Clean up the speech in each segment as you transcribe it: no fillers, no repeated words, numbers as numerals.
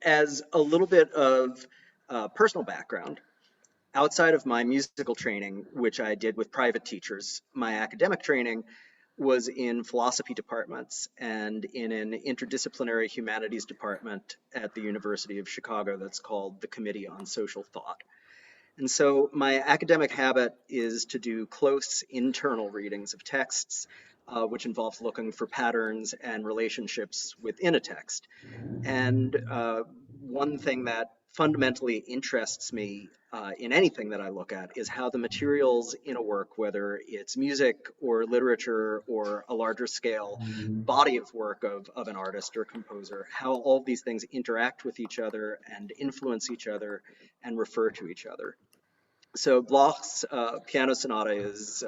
As a little bit of personal background, outside of my musical training, which I did with private teachers, my academic training was in philosophy departments and in an interdisciplinary humanities department at the University of Chicago that's called the Committee on Social Thought. And so my academic habit is to do close internal readings of texts, which involves looking for patterns and relationships within a text. And one thing that fundamentally interests me in anything that I look at is how the materials in a work, whether it's music or literature or a larger scale body of work of an artist or composer, how all of these things interact with each other and influence each other and refer to each other. So Bloch's piano sonata is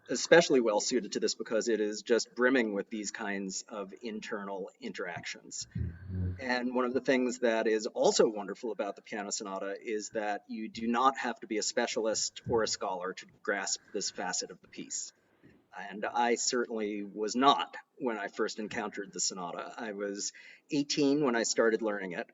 especially well suited to this because it is just brimming with these kinds of internal interactions. And one of the things that is also wonderful about the piano sonata is that you do not have to be a specialist or a scholar to grasp this facet of the piece. And I certainly was not when I first encountered the sonata. I was 18 when I started learning it.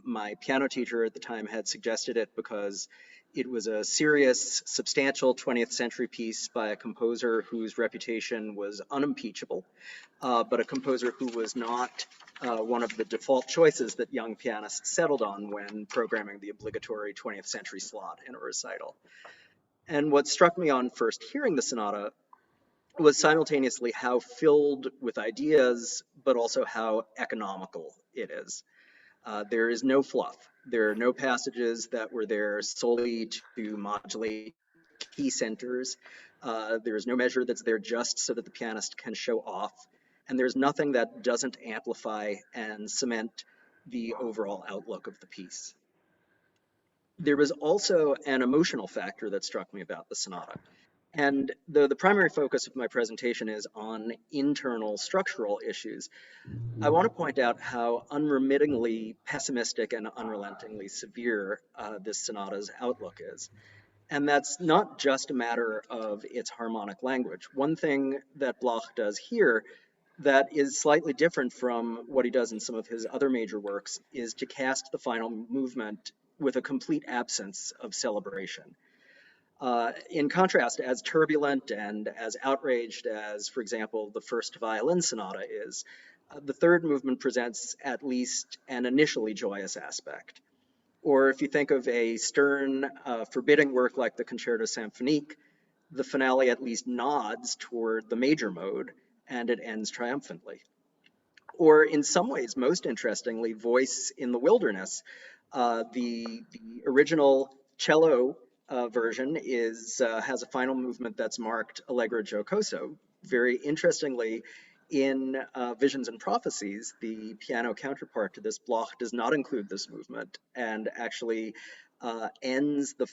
My piano teacher at the time had suggested it because it was a serious, substantial 20th century piece by a composer whose reputation was unimpeachable, but a composer who was not one of the default choices that young pianists settled on when programming the obligatory 20th century slot in a recital. And what struck me on first hearing the sonata was simultaneously how filled with ideas, but also how economical it is. There is no fluff. There are no passages that were there solely to modulate key centers. There is no measure that's there just so that the pianist can show off. And there's nothing that doesn't amplify and cement the overall outlook of the piece. There was also an emotional factor that struck me about the sonata. And though the primary focus of my presentation is on internal structural issues, I want to point out how unremittingly pessimistic and unrelentingly severe this sonata's outlook is. And that's not just a matter of its harmonic language. One thing that Bloch does here that is slightly different from what he does in some of his other major works is to cast the final movement with a complete absence of celebration. In contrast, as turbulent and as outraged as, for example, the first violin sonata is, the third movement presents at least an initially joyous aspect. Or if you think of a stern, forbidding work like the Concerto Symphonique, the finale at least nods toward the major mode, and it ends triumphantly. Or in some ways, most interestingly, Voice in the Wilderness, the original cello version has a final movement that's marked Allegro Giocoso. Very interestingly, in Visions and Prophecies, the piano counterpart to this, Bloch, does not include this movement and actually ends the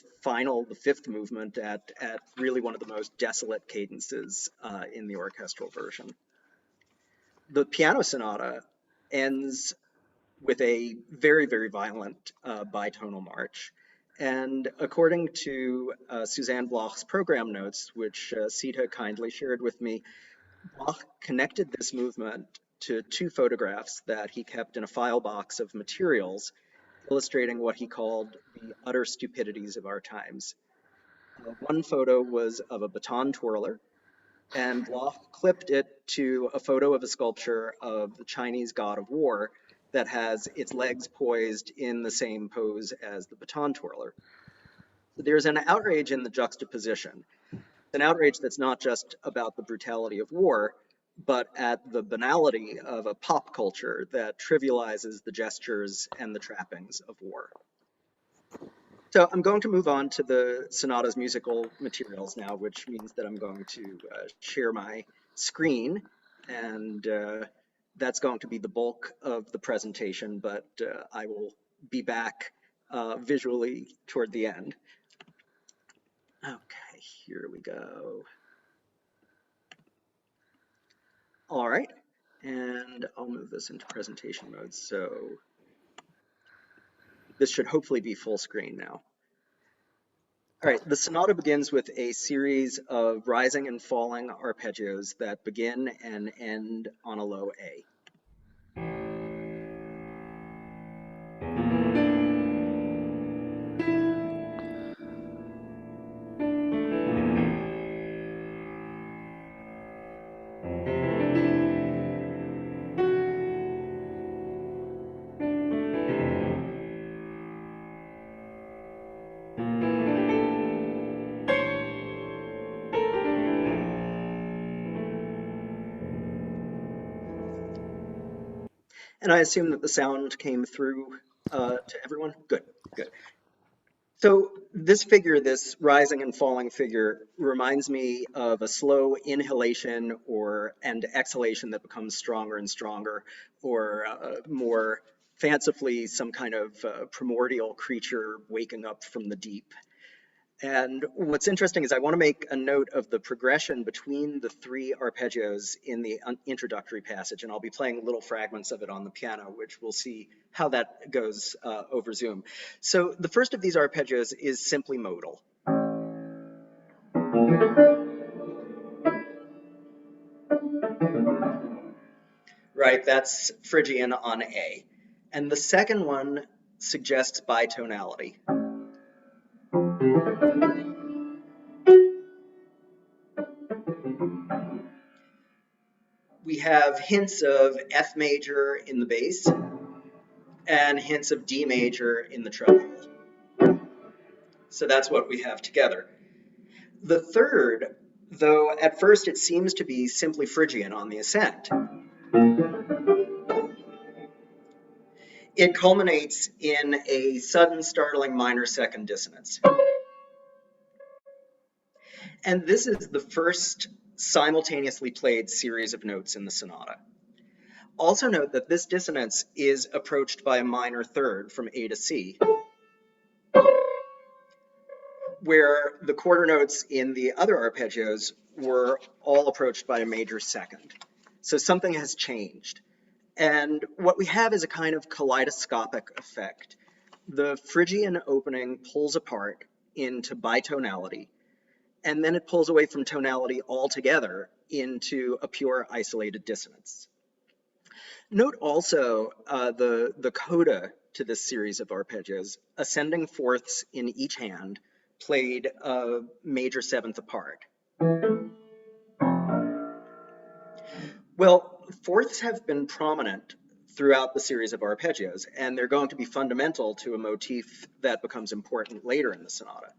fifth movement at really one of the most desolate cadences in the orchestral version. The piano sonata ends with a very, very violent bitonal march. And according to Suzanne Bloch's program notes, which Sita kindly shared with me, Bloch connected this movement to two photographs that he kept in a file box of materials, illustrating what he called the utter stupidities of our times. One photo was of a baton twirler, and Bloch clipped it to a photo of a sculpture of the Chinese god of war that has its legs poised in the same pose as the baton twirler. There's an outrage in the juxtaposition, an outrage that's not just about the brutality of war, but at the banality of a pop culture that trivializes the gestures and the trappings of war. So I'm going to move on to the sonata's musical materials now, which means that I'm going to share my screen, and that's going to be the bulk of the presentation, but I will be back visually toward the end. Okay, here we go. All right, and I'll move this into presentation mode, so this should hopefully be full screen now. All right, the sonata begins with a series of rising and falling arpeggios that begin and end on a low A. And I assume that the sound came through to everyone? Good, good. So this figure, this rising and falling figure, reminds me of a slow inhalation and exhalation that becomes stronger and stronger, or more fancifully, some kind of primordial creature waking up from the deep. And what's interesting is I want to make a note of the progression between the three arpeggios in the introductory passage, and I'll be playing little fragments of it on the piano, which we'll see how that goes over Zoom. So the first of these arpeggios is simply modal. Right, that's Phrygian on A. And the second one suggests bitonality. We have hints of F major in the bass and hints of D major in the treble. So that's what we have together. The third, though at first it seems to be simply Phrygian on the ascent, it culminates in a sudden, startling minor second dissonance. And this is the first simultaneously played series of notes in the sonata. Also note that this dissonance is approached by a minor third from A to C, where the quarter notes in the other arpeggios were all approached by a major second. So something has changed. And what we have is a kind of kaleidoscopic effect. The Phrygian opening pulls apart into bitonality, and then it pulls away from tonality altogether into a pure isolated dissonance. Note also the coda to this series of arpeggios, ascending fourths in each hand, played a major seventh apart. Well, fourths have been prominent throughout the series of arpeggios, and they're going to be fundamental to a motif that becomes important later in the sonata.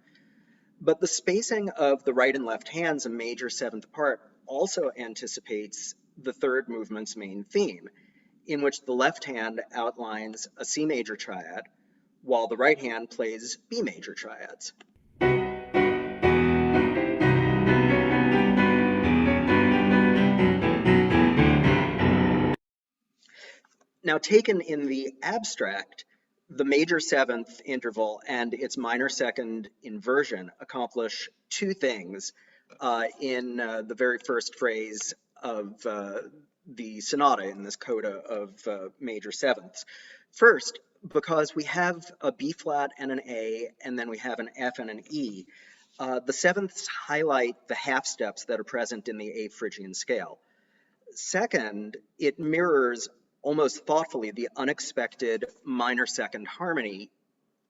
But the spacing of the right and left hands, a major seventh apart, also anticipates the third movement's main theme, in which the left hand outlines a C major triad, while the right hand plays B major triads. Now, taken in the abstract, the major seventh interval and its minor second inversion accomplish two things in the very first phrase of the sonata in this coda of major sevenths. First, because we have a B flat and an A, and then we have an F and an E, the sevenths highlight the half steps that are present in the A Phrygian scale. Second, it mirrors almost thoughtfully the unexpected minor second harmony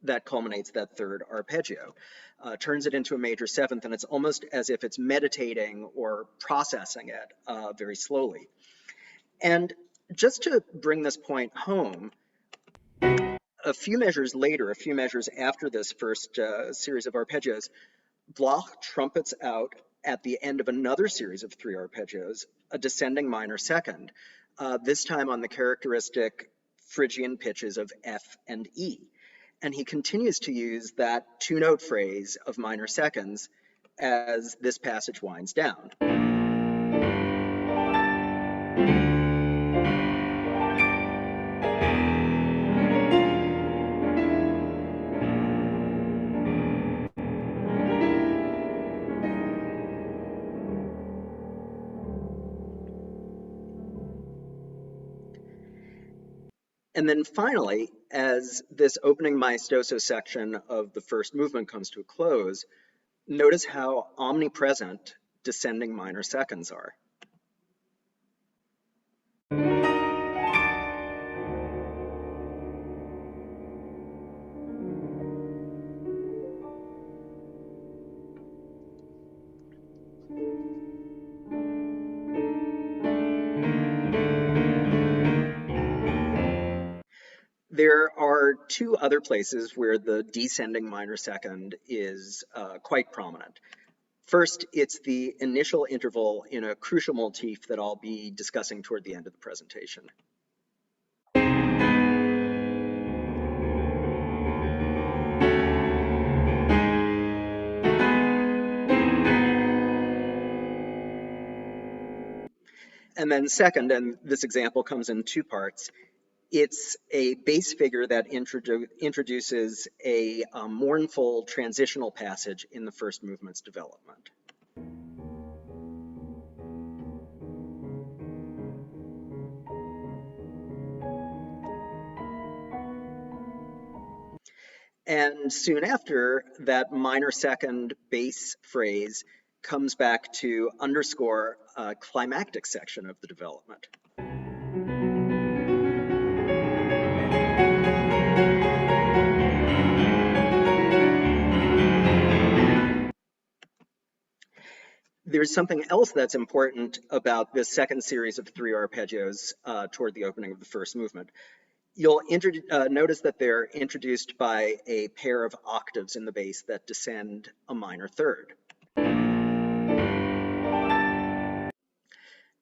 that culminates that third arpeggio, turns it into a major seventh, and it's almost as if it's meditating or processing it very slowly. And just to bring this point home, a few measures later, a few measures after this first series of arpeggios, Bloch trumpets out at the end of another series of three arpeggios, a descending minor second, this time on the characteristic Phrygian pitches of F and E. And he continues to use that two-note phrase of minor seconds as this passage winds down. And then finally, as this opening maestoso section of the first movement comes to a close, notice how omnipresent descending minor seconds are. There are two other places where the descending minor second is quite prominent. First, it's the initial interval in a crucial motif that I'll be discussing toward the end of the presentation. And then second, and this example comes in two parts, it's a bass figure that introduces a mournful transitional passage in the first movement's development. And soon after, that minor second bass phrase comes back to underscore a climactic section of the development. There's something else that's important about this second series of three arpeggios toward the opening of the first movement. You'll notice that they're introduced by a pair of octaves in the bass that descend a minor third.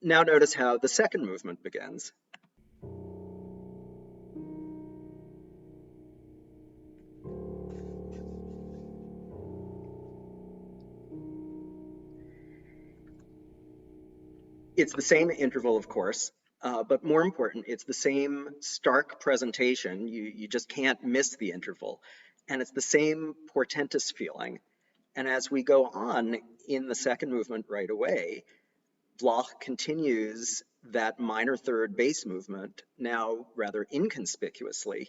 Now notice how the second movement begins. It's the same interval, of course, but more important, it's the same stark presentation. You just can't miss the interval. And it's the same portentous feeling. And as we go on in the second movement right away, Bloch continues that minor third bass movement, now rather inconspicuously,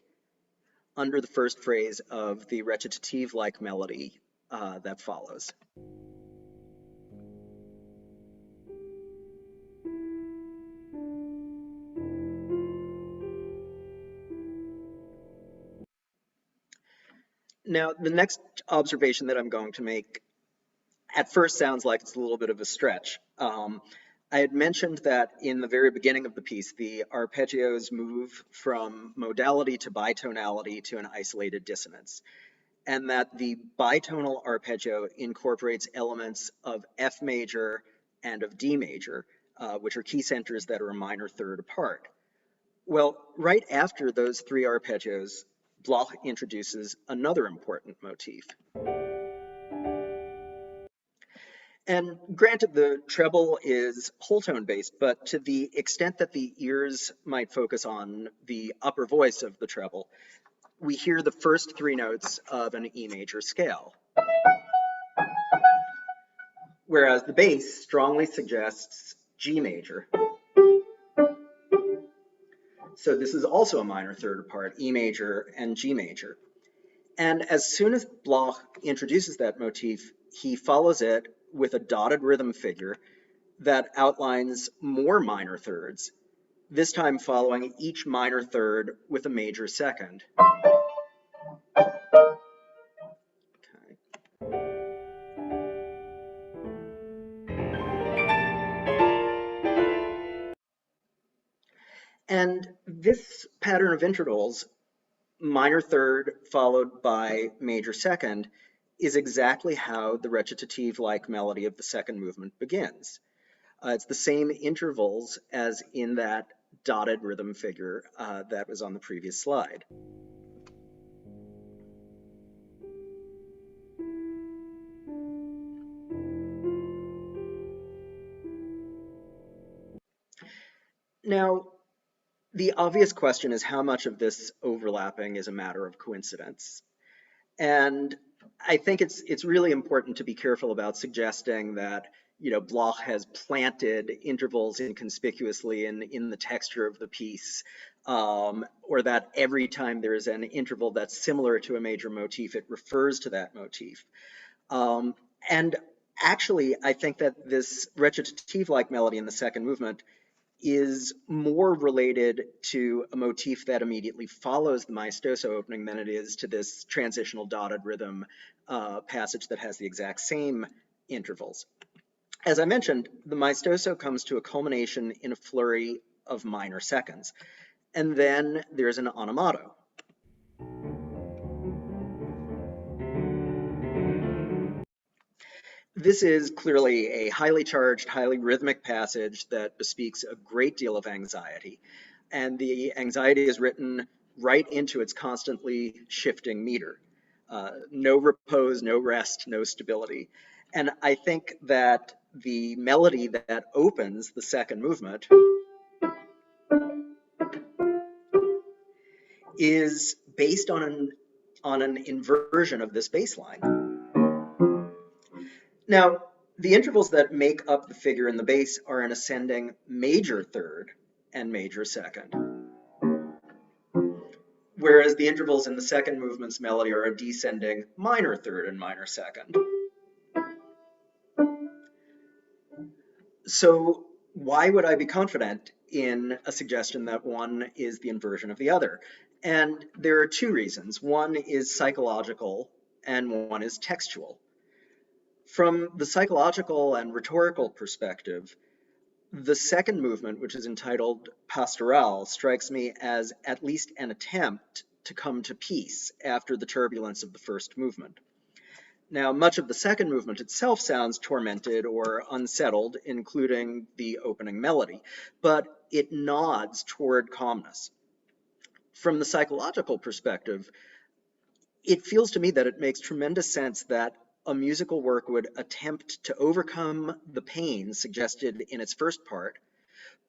under the first phrase of the recitative-like melody that follows. Now, the next observation that I'm going to make at first sounds like it's a little bit of a stretch. I had mentioned that in the very beginning of the piece, the arpeggios move from modality to bitonality to an isolated dissonance, and that the bitonal arpeggio incorporates elements of F major and of D major, which are key centers that are a minor third apart. Well, right after those three arpeggios, Bloch introduces another important motif. And granted, the treble is whole tone based, but to the extent that the ears might focus on the upper voice of the treble, we hear the first three notes of an E major scale. Whereas the bass strongly suggests G major. So this is also a minor third apart, E major and G major. And as soon as Bloch introduces that motif, he follows it with a dotted rhythm figure that outlines more minor thirds, this time following each minor third with a major second. And this pattern of intervals, minor third followed by major second, is exactly how the recitative-like melody of the second movement begins. It's the same intervals as in that dotted rhythm figure that was on the previous slide. Now, the obvious question is how much of this overlapping is a matter of coincidence. And I think it's really important to be careful about suggesting that Bloch has planted intervals inconspicuously in the texture of the piece, or that every time there is an interval that's similar to a major motif, it refers to that motif. And actually, I think that this recitative-like melody in the second movement is more related to a motif that immediately follows the maestoso opening than it is to this transitional dotted rhythm passage that has the exact same intervals. As I mentioned, the maestoso comes to a culmination in a flurry of minor seconds, and then there's an onomato. This is clearly a highly charged, highly rhythmic passage that bespeaks a great deal of anxiety. And the anxiety is written right into its constantly shifting meter. No repose, no rest, no stability. And I think that the melody that opens the second movement is based on an inversion of this bass line. Now, the intervals that make up the figure in the bass are an ascending major third and major second, whereas the intervals in the second movement's melody are a descending minor third and minor second. So why would I be confident in a suggestion that one is the inversion of the other? And there are two reasons. One is psychological and one is textual. From the psychological and rhetorical perspective, the second movement, which is entitled Pastoral, strikes me as at least an attempt to come to peace after the turbulence of the first movement. Now, much of the second movement itself sounds tormented or unsettled, including the opening melody, but it nods toward calmness. From the psychological perspective, it feels to me that it makes tremendous sense that a musical work would attempt to overcome the pain suggested in its first part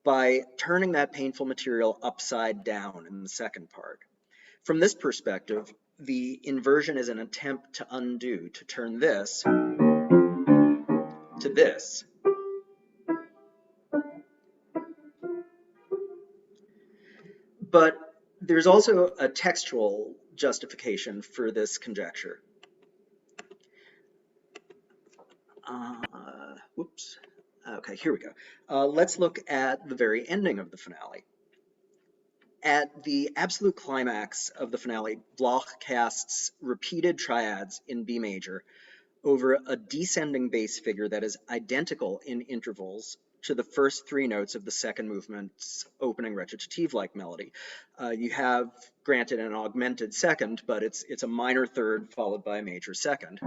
by turning that painful material upside down in the second part. From this perspective, the inversion is an attempt to undo, to turn this to this. But there's also a textual justification for this conjecture. Whoops. Okay, here we go. Let's look at the very ending of the finale. At the absolute climax of the finale, Bloch casts repeated triads in B major over a descending bass figure that is identical in intervals to the first three notes of the second movement's opening recitative-like melody. You have, granted, an augmented second, but it's a minor third followed by a major second.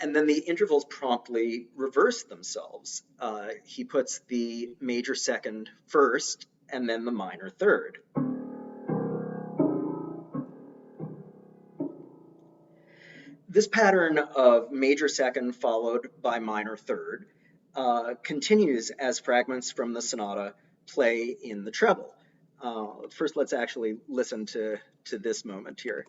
And then the intervals promptly reverse themselves. He puts the major second first and then the minor third. This pattern of major second followed by minor third continues as fragments from the sonata play in the treble. First, let's actually listen to this moment here.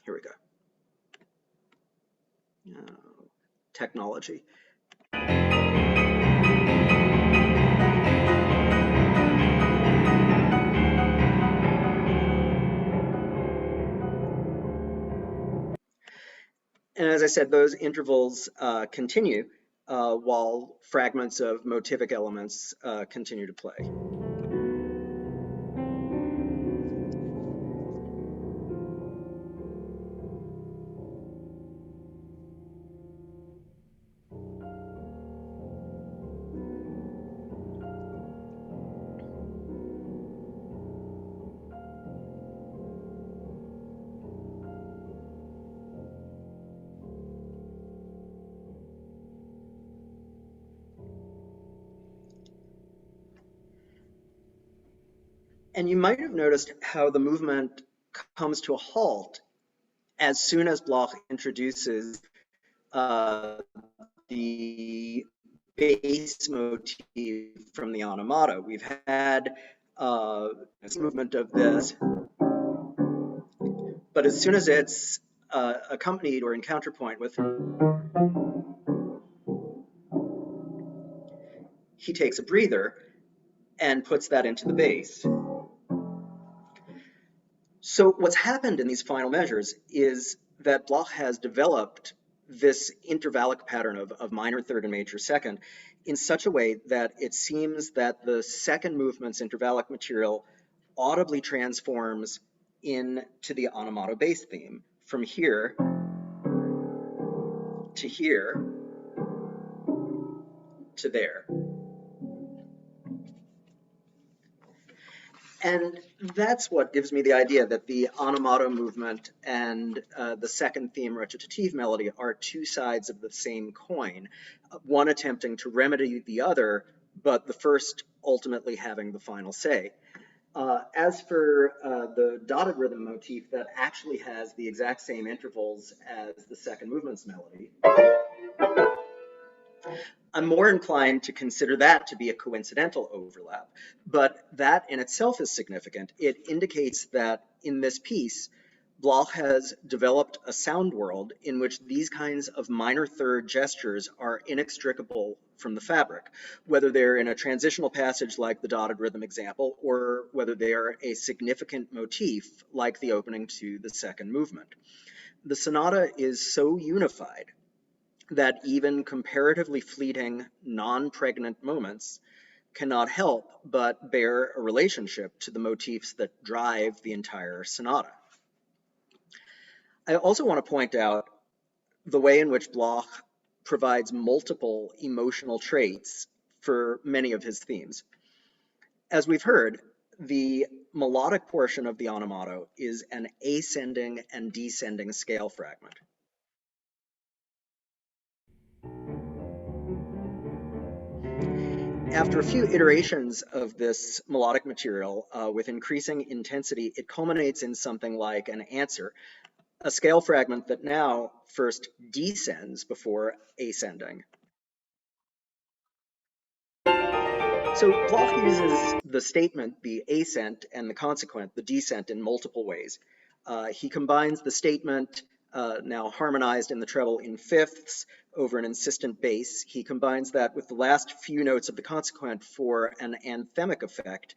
Here we go. Technology. And as I said, those intervals continue while fragments of motivic elements continue to play. And you might have noticed how the movement comes to a halt as soon as Bloch introduces the bass motif from the animata. We've had this movement of this, but as soon as it's accompanied or in counterpoint with, he takes a breather and puts that into the bass. So what's happened in these final measures is that Bloch has developed this intervallic pattern of minor third and major second in such a way that it seems that the second movement's intervallic material audibly transforms into the onomato bass theme from here to here to there. And that's what gives me the idea that the animato movement and the second theme recitative melody are two sides of the same coin, one attempting to remedy the other, but the first ultimately having the final say. As for the dotted rhythm motif, that actually has the exact same intervals as the second movement's melody, I'm more inclined to consider that to be a coincidental overlap, but that in itself is significant. It indicates that in this piece, Bloch has developed a sound world in which these kinds of minor third gestures are inextricable from the fabric, whether they're in a transitional passage like the dotted rhythm example, or whether they are a significant motif like the opening to the second movement. The sonata is so unified that even comparatively fleeting, non-pregnant moments cannot help but bear a relationship to the motifs that drive the entire sonata. I also want to point out the way in which Bloch provides multiple emotional traits for many of his themes. As we've heard, the melodic portion of the animato is an ascending and descending scale fragment. After a few iterations of this melodic material with increasing intensity, it culminates in something like an answer, a scale fragment that now first descends before ascending. So Bloch uses the statement, the ascent, and the consequent, the descent, in multiple ways. He combines the statement, now harmonized in the treble in fifths over an insistent bass. He combines that with the last few notes of the consequent for an anthemic effect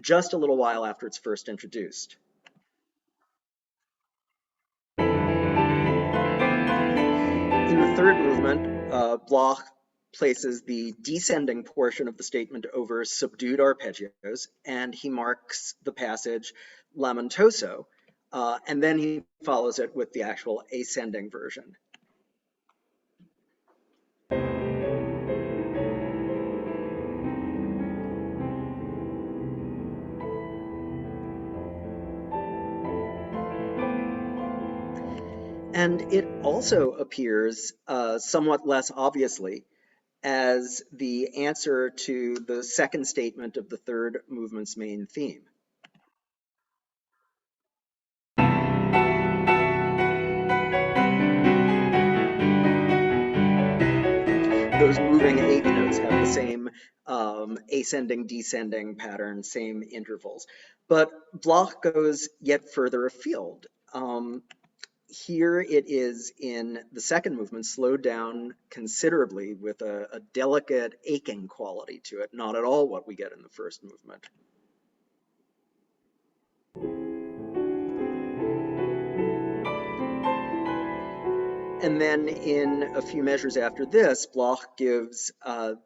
just a little while after it's first introduced. In the third movement, Bloch places the descending portion of the statement over subdued arpeggios, and he marks the passage lamentoso, and then he follows it with the actual ascending version. And it also appears somewhat less obviously as the answer to the second statement of the third movement's main theme. Those moving eighth notes have the same ascending, descending pattern, same intervals. But Bloch goes yet further afield. Here it is in the second movement, slowed down considerably with a delicate aching quality to it, not at all what we get in the first movement. And then in a few measures after this, Bloch gives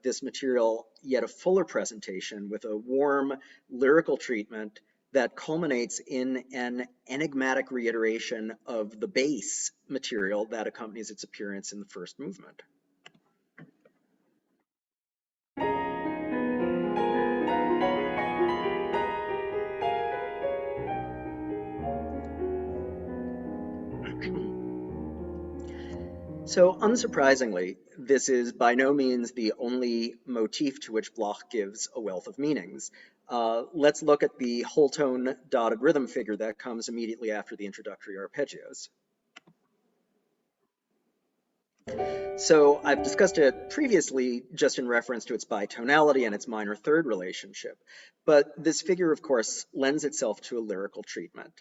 this material yet a fuller presentation with a warm lyrical treatment that culminates in an enigmatic reiteration of the bass material that accompanies its appearance in the first movement. So unsurprisingly, this is by no means the only motif to which Bloch gives a wealth of meanings. Let's look at the whole tone dotted rhythm figure that comes immediately after the introductory arpeggios. So I've discussed it previously just in reference to its bitonality and its minor third relationship, but this figure, of course, lends itself to a lyrical treatment.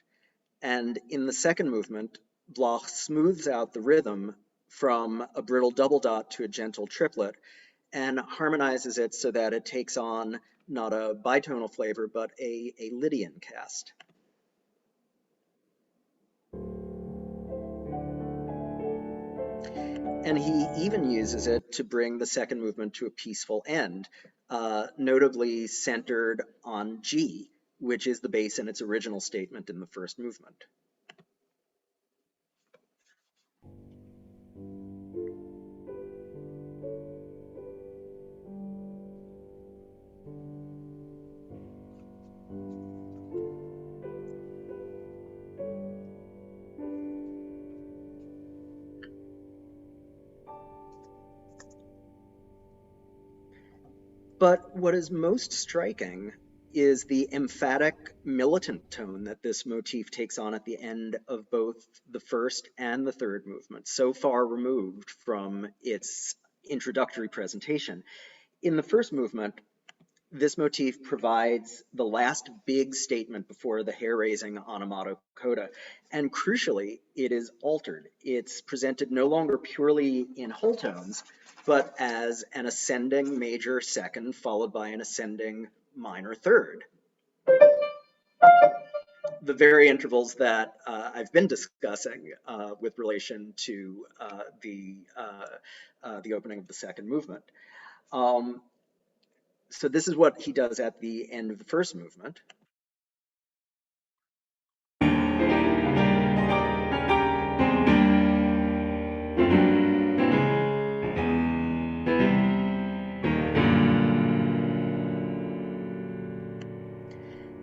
And in the second movement, Bloch smooths out the rhythm from a brittle double dot to a gentle triplet and harmonizes it so that it takes on not a bitonal flavor, but a Lydian cast. And he even uses it to bring the second movement to a peaceful end, notably centered on G, which is the bass in its original statement in the first movement. But what is most striking is the emphatic militant tone that this motif takes on at the end of both the first and the third movement, so far removed from its introductory presentation. In the first movement, this motif provides the last big statement before the hair-raising onomato coda, and crucially, it is altered. It's presented no longer purely in whole tones, but as an ascending major second followed by an ascending minor third. The very intervals that I've been discussing with relation to the opening of the second movement. So this is what he does at the end of the first movement.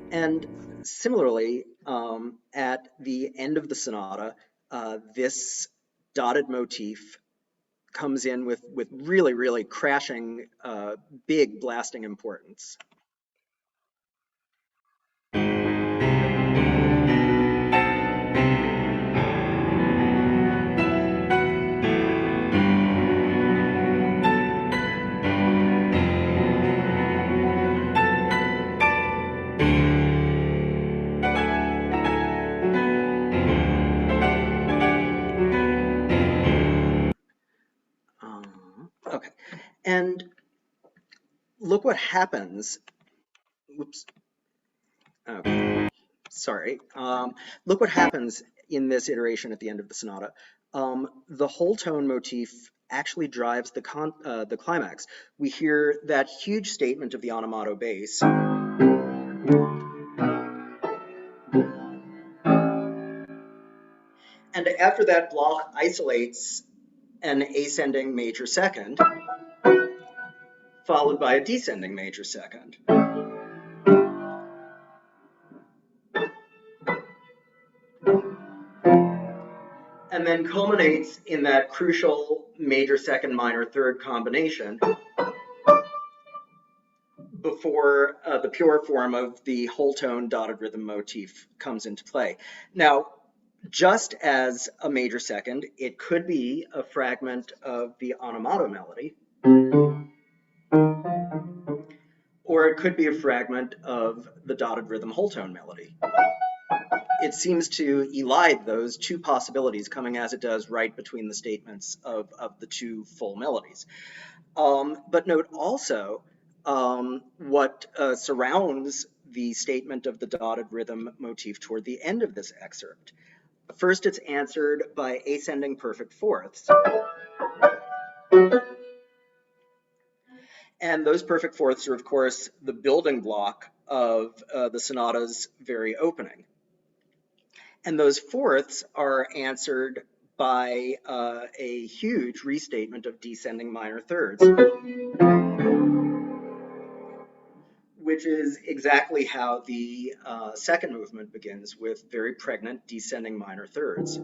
And similarly, at the end of the sonata, this dotted motif comes in with really, really crashing, big blasting importance. Okay, and look what happens. Whoops. Okay, sorry. Look what happens in this iteration at the end of the sonata. The whole tone motif actually drives the climax. We hear that huge statement of the onomato bass. And after that, Bloch isolates an ascending major second, followed by a descending major second. And then culminates in that crucial major second minor third combination before the pure form of the whole tone dotted rhythm motif comes into play. Now, just as a major second, it could be a fragment of the onomato melody, or it could be a fragment of the dotted rhythm whole tone melody. It seems to elide those two possibilities, coming as it does right between the statements of the two full melodies. But note also what surrounds the statement of the dotted rhythm motif toward the end of this excerpt. First, it's answered by ascending perfect fourths. And those perfect fourths are, of course, the building block of the sonata's very opening. And those fourths are answered by a huge restatement of descending minor thirds, which is exactly how the second movement begins, with very pregnant descending minor thirds.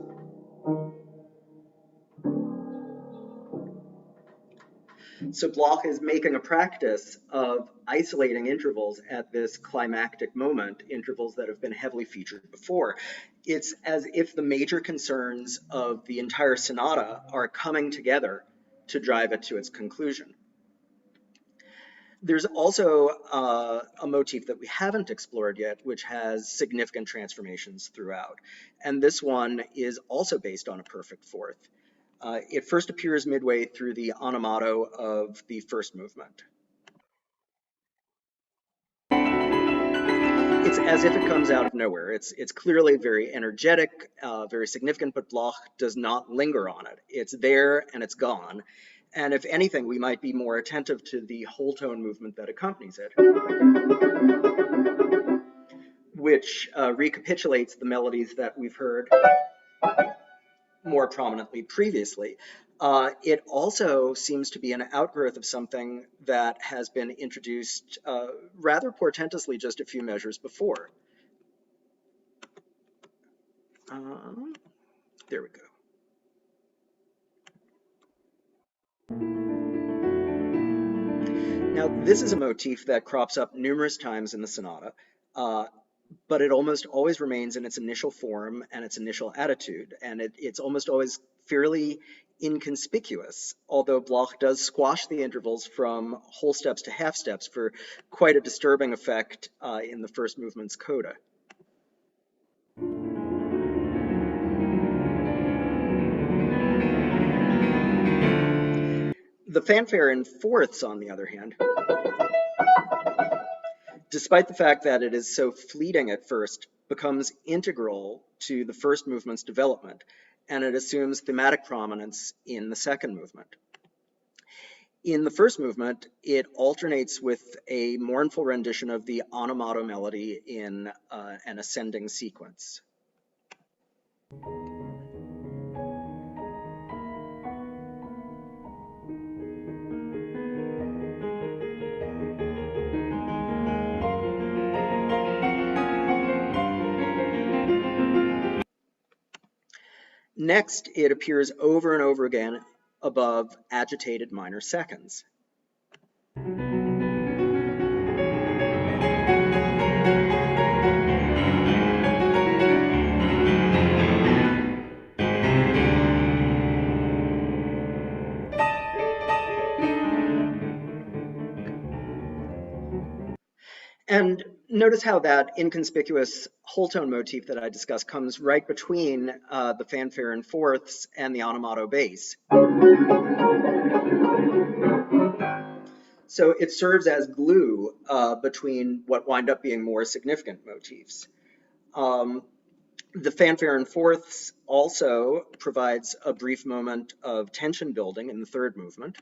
So Bloch is making a practice of isolating intervals at this climactic moment, intervals that have been heavily featured before. It's as if the major concerns of the entire sonata are coming together to drive it to its conclusion. There's also a motif that we haven't explored yet, which has significant transformations throughout. And this one is also based on a perfect fourth. It first appears midway through the onomato of the first movement. It's as if it comes out of nowhere. It's clearly very energetic, very significant, but Bloch does not linger on it. It's there and it's gone. And if anything, we might be more attentive to the whole tone movement that accompanies it, which recapitulates the melodies that we've heard more prominently previously. It also seems to be an outgrowth of something that has been introduced rather portentously just a few measures before. There we go. Now, this is a motif that crops up numerous times in the sonata, uh, but it almost always remains in its initial form and its initial attitude, and it's almost always fairly inconspicuous, although Bloch does squash the intervals from whole steps to half steps for quite a disturbing effect in the first movement's coda. The fanfare in fourths, on the other hand, despite the fact that it is so fleeting at first, becomes integral to the first movement's development, and it assumes thematic prominence in the second movement. In the first movement, it alternates with a mournful rendition of the onomato melody in an ascending sequence. Next, it appears over and over again above agitated minor seconds. And notice how that inconspicuous whole tone motif that I discussed comes right between the fanfare in fourths and the onomato bass. So it serves as glue between what wind up being more significant motifs. The fanfare in fourths also provides a brief moment of tension building in the third movement.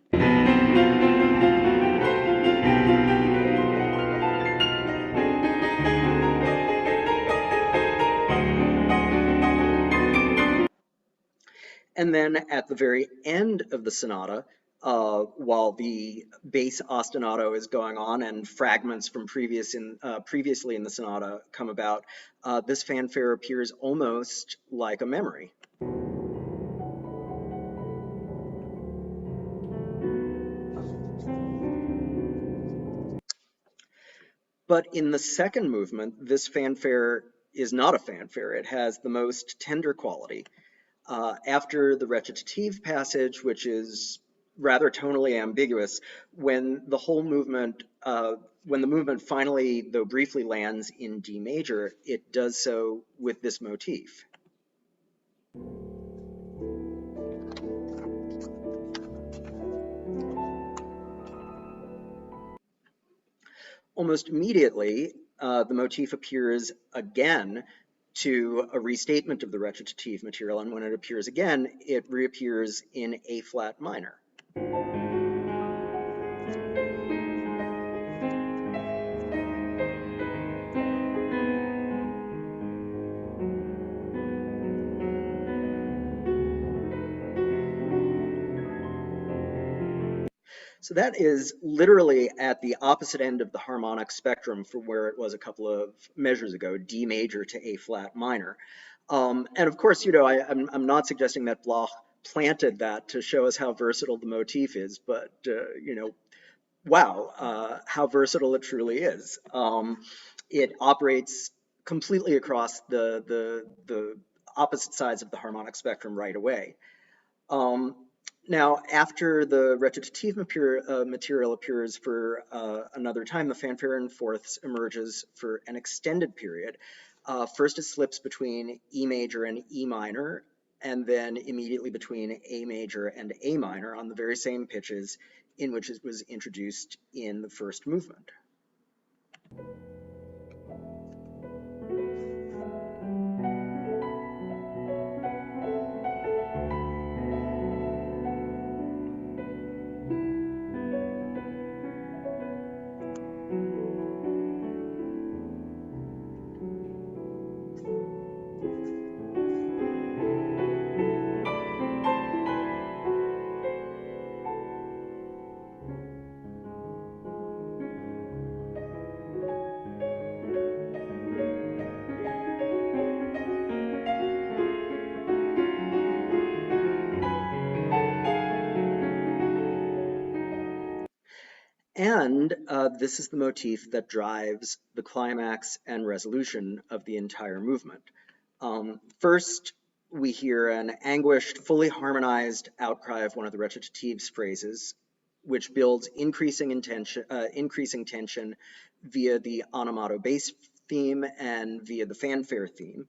And then at the very end of the sonata, while the bass ostinato is going on and fragments from previously in the sonata come about, this fanfare appears almost like a memory. But in the second movement, this fanfare is not a fanfare. It has the most tender quality. After the recitative passage, which is rather tonally ambiguous, when the movement finally, though briefly, lands in D major, it does so with this motif. Almost immediately, the motif appears again to a restatement of the recitative material, and when it appears again, it reappears in A flat minor. So that is literally at the opposite end of the harmonic spectrum from where it was a couple of measures ago, D major to A flat minor. And of course, I'm not suggesting that Bloch planted that to show us how versatile the motif is, but wow, how versatile it truly is. It operates completely across the opposite sides of the harmonic spectrum right away. Now, after the recitative material appears for another time, the fanfare in fourths emerges for an extended period. First, it slips between E major and E minor, and then immediately between A major and A minor on the very same pitches in which it was introduced in the first movement. And this is the motif that drives the climax and resolution of the entire movement. First, we hear an anguished, fully harmonized outcry of one of the recitative's phrases, which builds increasing tension via the onomato bass theme and via the fanfare theme.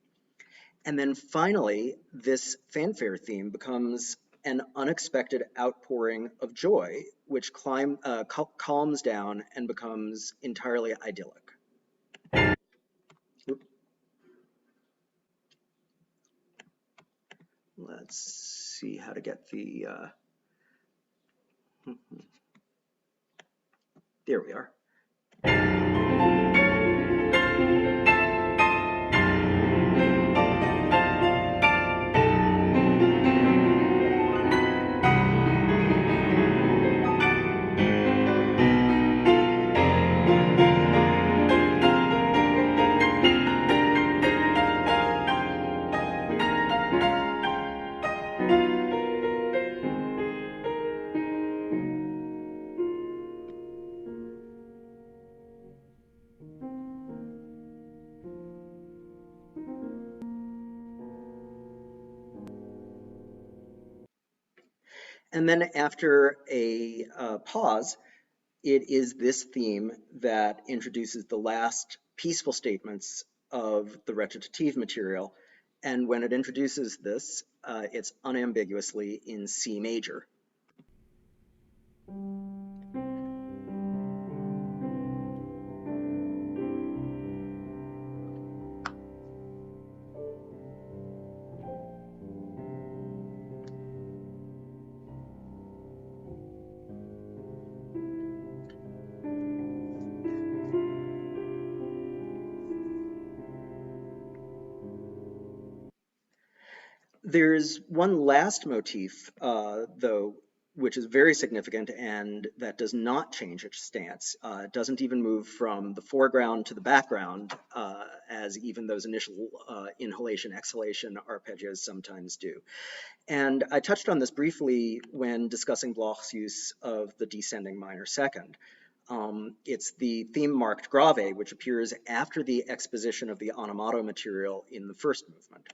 And then finally, this fanfare theme becomes an unexpected outpouring of joy, which calms down and becomes entirely idyllic. Let's see how to get the, there we are. And then after a pause, it is this theme that introduces the last peaceful statements of the recitative material. And when it introduces this, it's unambiguously in C major. There's one last motif, though, which is very significant and that does not change its stance. It doesn't even move from the foreground to the background, as even those initial inhalation-exhalation arpeggios sometimes do. And I touched on this briefly when discussing Bloch's use of the descending minor second. It's the theme marked grave, which appears after the exposition of the onomato material in the first movement.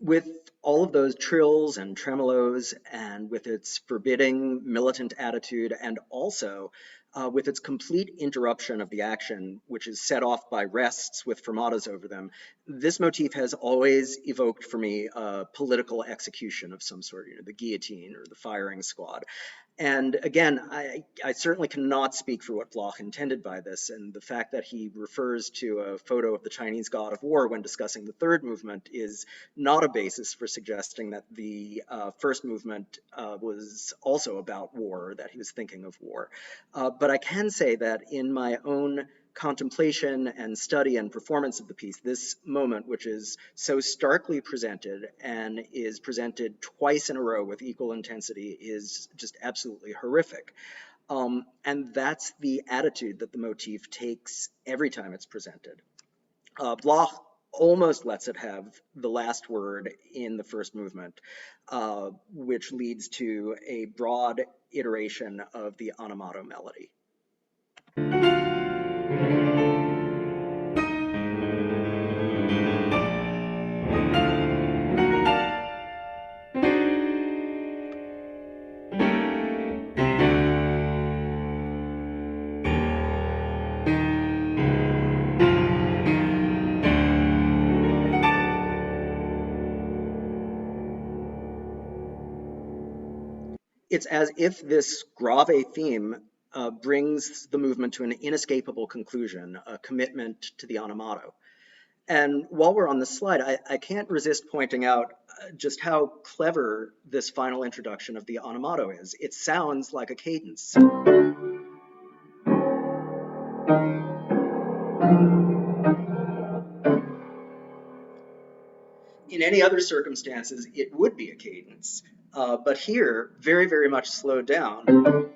With all of those trills and tremolos, and with its forbidding militant attitude, and also with its complete interruption of the action, which is set off by rests with fermatas over them, this motif has always evoked for me a political execution of some sort, the guillotine or the firing squad. And again, I certainly cannot speak for what Bloch intended by this, and the fact that he refers to a photo of the Chinese god of war when discussing the third movement is not a basis for suggesting that the first movement was also about war, that he was thinking of war. But I can say that in my own contemplation and study and performance of the piece, this moment, which is so starkly presented and is presented twice in a row with equal intensity, is just absolutely horrific. And that's the attitude that the motif takes every time it's presented. Bloch almost lets it have the last word in the first movement, which leads to a broad iteration of the onomato melody. It's as if this grave theme brings the movement to an inescapable conclusion, a commitment to the onomato. And while we're on this slide, I can't resist pointing out just how clever this final introduction of the onomato is. It sounds like a cadence. In any other circumstances, it would be a cadence. But here, very, very much slowed down,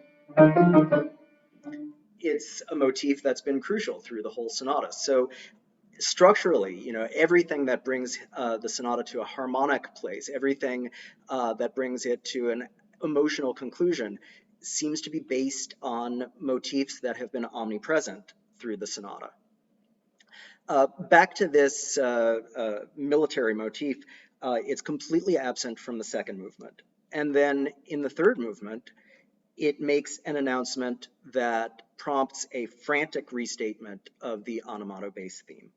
it's a motif that's been crucial through the whole sonata. So structurally, you know, everything that brings the sonata to a harmonic place, everything that brings it to an emotional conclusion seems to be based on motifs that have been omnipresent through the sonata. Back to this military motif, it's completely absent from the second movement. And then in the third movement, it makes an announcement that prompts a frantic restatement of the onomato bass theme.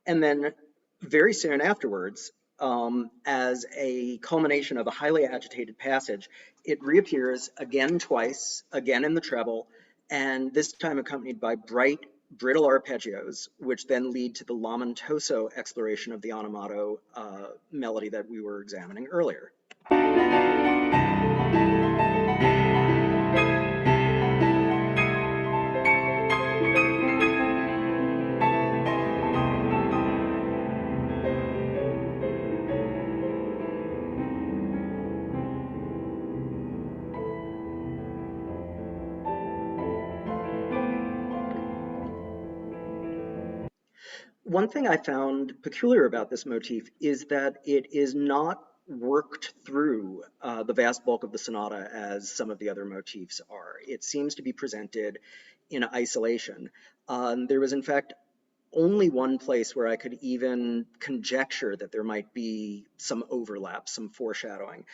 And then very soon afterwards, as a culmination of a highly agitated passage, it reappears again twice, again in the treble, and this time accompanied by bright, brittle arpeggios, which then lead to the lamentoso exploration of the onomato melody that we were examining earlier. One thing I found peculiar about this motif is that it is not worked through the vast bulk of the sonata as some of the other motifs are. It seems to be presented in isolation. There was, in fact, only one place where I could even conjecture that there might be some overlap, some foreshadowing.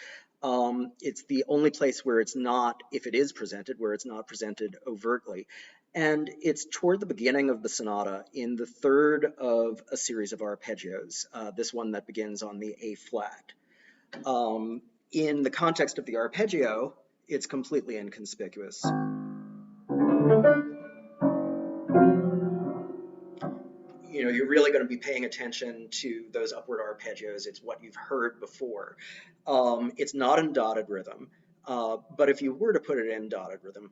It's the only place where it's not, if it is presented, where it's not presented overtly. And it's toward the beginning of the sonata in the third of a series of arpeggios, this one that begins on the A flat. In the context of the arpeggio, it's completely inconspicuous. You know, you're really going to be paying attention to those upward arpeggios. It's what you've heard before. It's not in dotted rhythm, but if you were to put it in dotted rhythm,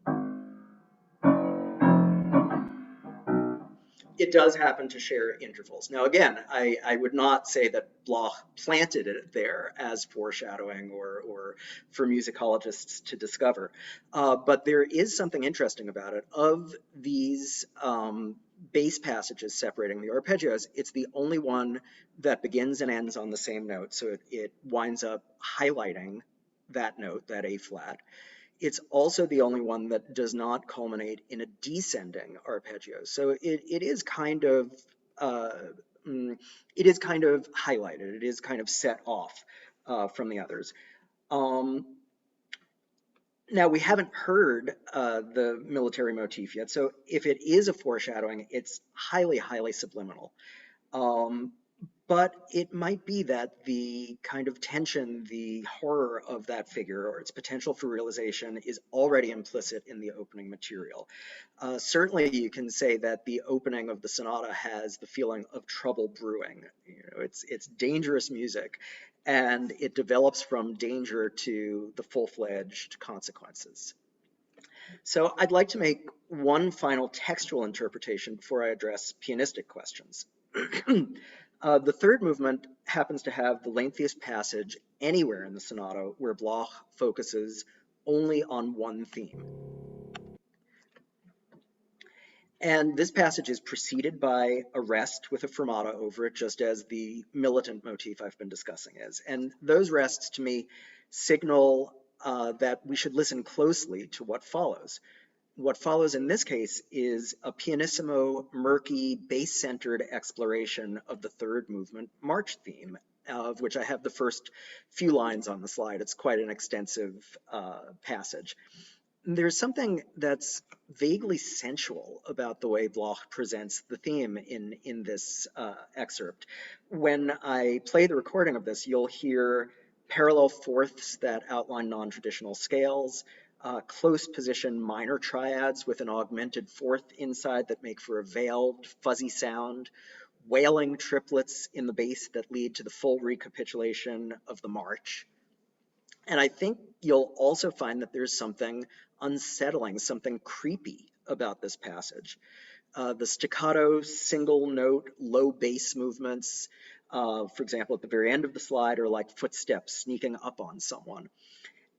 it does happen to share intervals. Now, again, I would not say that Bloch planted it there as foreshadowing or for musicologists to discover, but there is something interesting about it. Of these bass passages separating the arpeggios, it's the only one that begins and ends on the same note, so it winds up highlighting that note, that A flat. It's also the only one that does not culminate in a descending arpeggio. So it is kind of highlighted. It is kind of set off from the others. Now, we haven't heard the military motif yet, so if it is a foreshadowing, it's highly, highly subliminal. But it might be that the kind of tension, the horror of that figure, or its potential for realization, is already implicit in the opening material. Certainly, you can say that the opening of the sonata has the feeling of trouble brewing. You know, it's dangerous music, and it develops from danger to the full-fledged consequences. So I'd like to make one final textual interpretation before I address pianistic questions. The third movement happens to have the lengthiest passage anywhere in the sonata where Bloch focuses only on one theme. And this passage is preceded by a rest with a fermata over it, just as the militant motif I've been discussing is. And those rests, to me, signal that we should listen closely to what follows. What follows in this case is a pianissimo, murky, bass-centered exploration of the third movement march theme, of which I have the first few lines on the slide. It's quite an extensive passage. There's something that's vaguely sensual about the way Bloch presents the theme in this excerpt. When I play the recording of this, you'll hear parallel fourths that outline non-traditional scales, close position minor triads with an augmented fourth inside that make for a veiled, fuzzy sound, wailing triplets in the bass that lead to the full recapitulation of the march. And I think you'll also find that there's something unsettling, something creepy about this passage. The staccato, single note, low bass movements, for example, at the very end of the slide, are like footsteps sneaking up on someone.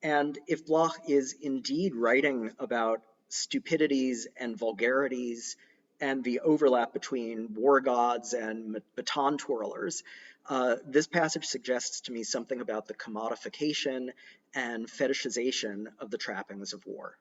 And if Bloch is indeed writing about stupidities and vulgarities and the overlap between war gods and baton twirlers, this passage suggests to me something about the commodification and fetishization of the trappings of war.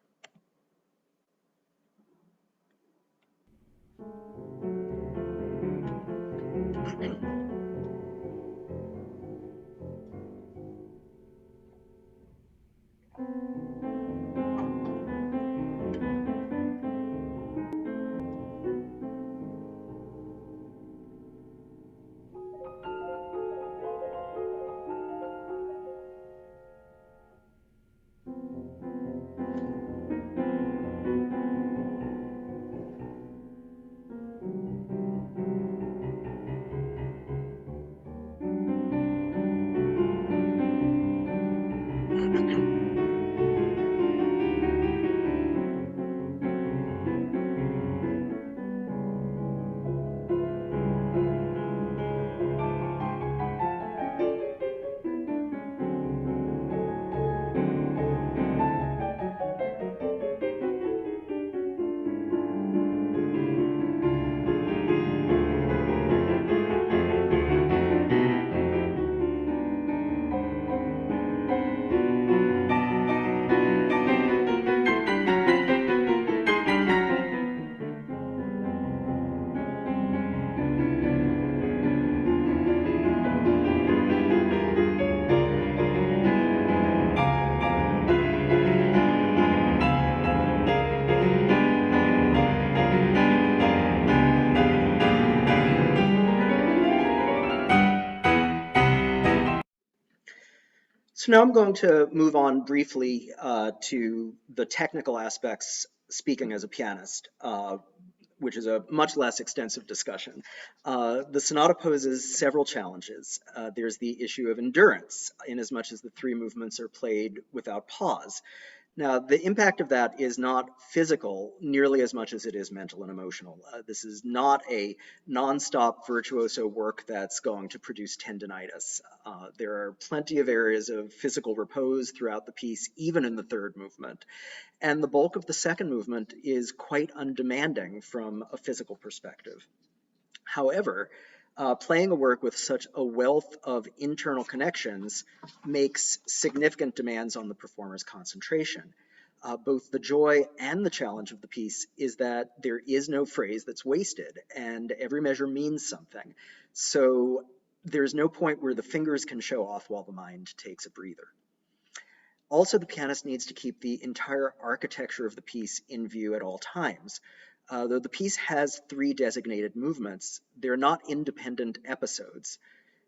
So now I'm going to move on briefly to the technical aspects, speaking as a pianist, which is a much less extensive discussion. The sonata poses several challenges. There's the issue of endurance, in as much as the three movements are played without pause. Now, the impact of that is not physical nearly as much as it is mental and emotional. This is not a nonstop virtuoso work that's going to produce tendinitis. There are plenty of areas of physical repose throughout the piece, even in the third movement. And the bulk of the second movement is quite undemanding from a physical perspective. However, playing a work with such a wealth of internal connections makes significant demands on the performer's concentration. Both the joy and the challenge of the piece is that there is no phrase that's wasted, and every measure means something. So there's no point where the fingers can show off while the mind takes a breather. Also, the pianist needs to keep the entire architecture of the piece in view at all times. Though the piece has three designated movements, they're not independent episodes.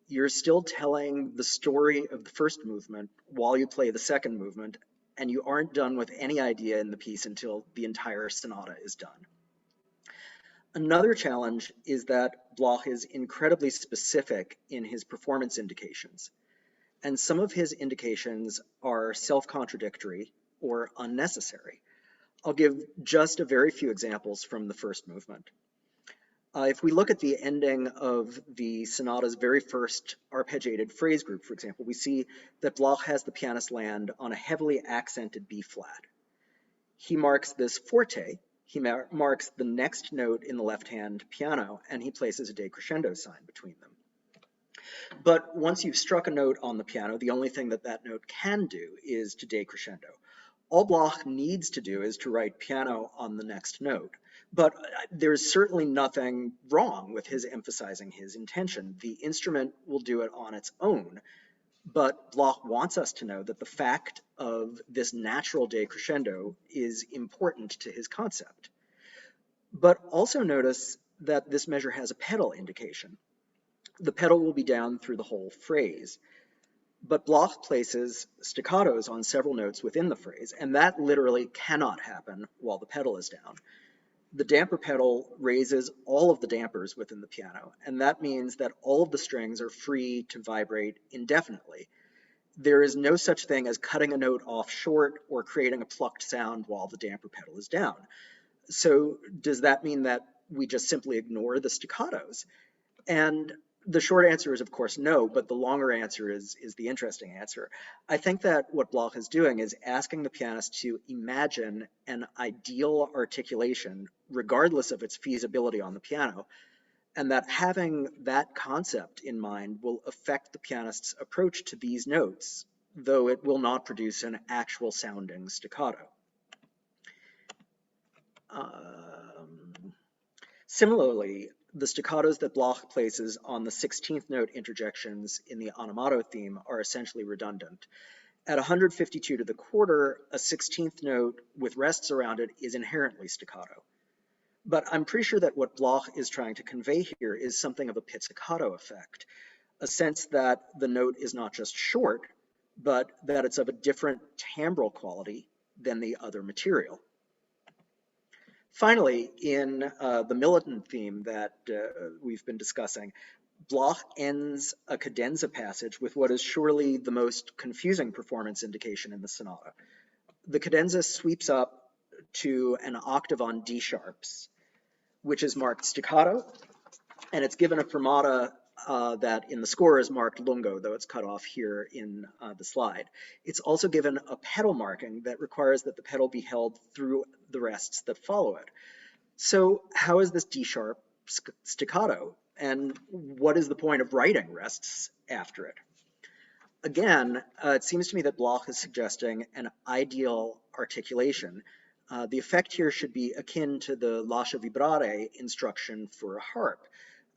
You're still telling the story of the first movement while you play the second movement, and you aren't done with any idea in the piece until the entire sonata is done. Another challenge is that Bloch is incredibly specific in his performance indications, and some of his indications are self-contradictory or unnecessary. I'll give just a very few examples from the first movement. If we look at the ending of the sonata's very first arpeggiated phrase group, for example, we see that Bloch has the pianist land on a heavily accented B flat. He marks this forte, he marks the next note in the left-hand piano, and he places a decrescendo sign between them. But once you've struck a note on the piano, the only thing that that note can do is to decrescendo. All Bloch needs to do is to write piano on the next note. But there's certainly nothing wrong with his emphasizing his intention. The instrument will do it on its own. But Bloch wants us to know that the fact of this natural decrescendo is important to his concept. But also notice that this measure has a pedal indication. The pedal will be down through the whole phrase. But Bloch places staccatos on several notes within the phrase, and that literally cannot happen while the pedal is down. The damper pedal raises all of the dampers within the piano, and that means that all of the strings are free to vibrate indefinitely. There is no such thing as cutting a note off short or creating a plucked sound while the damper pedal is down. So does that mean that we just simply ignore the staccatos? And the short answer is, of course, no, but the longer answer is the interesting answer. I think that what Bloch is doing is asking the pianist to imagine an ideal articulation, regardless of its feasibility on the piano, and that having that concept in mind will affect the pianist's approach to these notes, though it will not produce an actual sounding staccato. Similarly, the staccatos that Bloch places on the 16th note interjections in the onomato theme are essentially redundant. At 152 to the quarter, a 16th note with rests around it is inherently staccato. But I'm pretty sure that what Bloch is trying to convey here is something of a pizzicato effect, a sense that the note is not just short, but that it's of a different timbral quality than the other material. Finally, in the militant theme that we've been discussing, Bloch ends a cadenza passage with what is surely the most confusing performance indication in the sonata. The cadenza sweeps up to an octave on D sharps, which is marked staccato, and it's given a fermata that in the score is marked lungo, though it's cut off here in the slide. It's also given a pedal marking that requires that the pedal be held through the rests that follow it. So how is this D sharp staccato? And what is the point of writing rests after it? Again, it seems to me that Bloch is suggesting an ideal articulation. The effect here should be akin to the lascia vibrare instruction for a harp.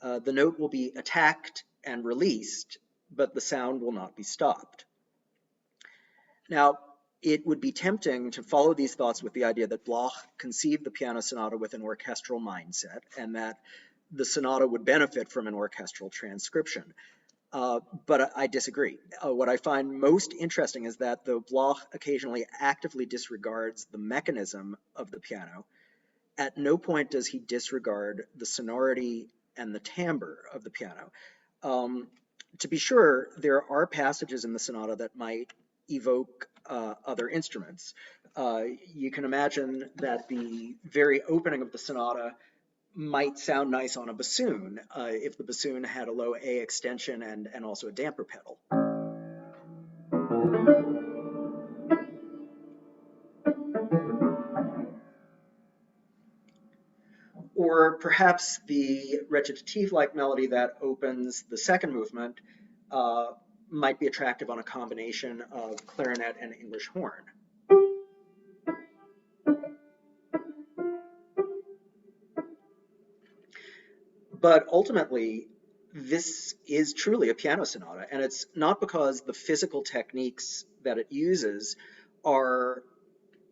The note will be attacked and released, but the sound will not be stopped. Now, it would be tempting to follow these thoughts with the idea that Bloch conceived the piano sonata with an orchestral mindset and that the sonata would benefit from an orchestral transcription. But I disagree. What I find most interesting is that though Bloch occasionally actively disregards the mechanism of the piano, at no point does he disregard the sonority and the timbre of the piano. To be sure, there are passages in the sonata that might evoke other instruments. You can imagine that the very opening of the sonata might sound nice on a bassoon if the bassoon had a low A extension and also a damper pedal. Or perhaps the recitative-like melody that opens the second movement might be attractive on a combination of clarinet and English horn. But ultimately, this is truly a piano sonata, and it's not because the physical techniques that it uses are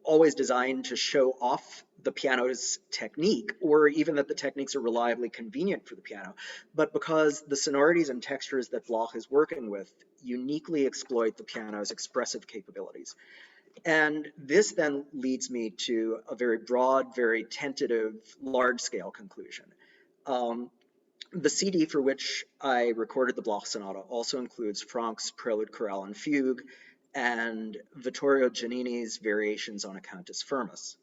always designed to show off the piano's technique, or even that the techniques are reliably convenient for the piano, but because the sonorities and textures that Bloch is working with uniquely exploit the piano's expressive capabilities. And this then leads me to a very broad, very tentative, large-scale conclusion. The CD for which I recorded the Bloch Sonata also includes Franck's Prelude, Chorale, and Fugue, and Vittorio Giannini's Variations on a Cantus Firmus.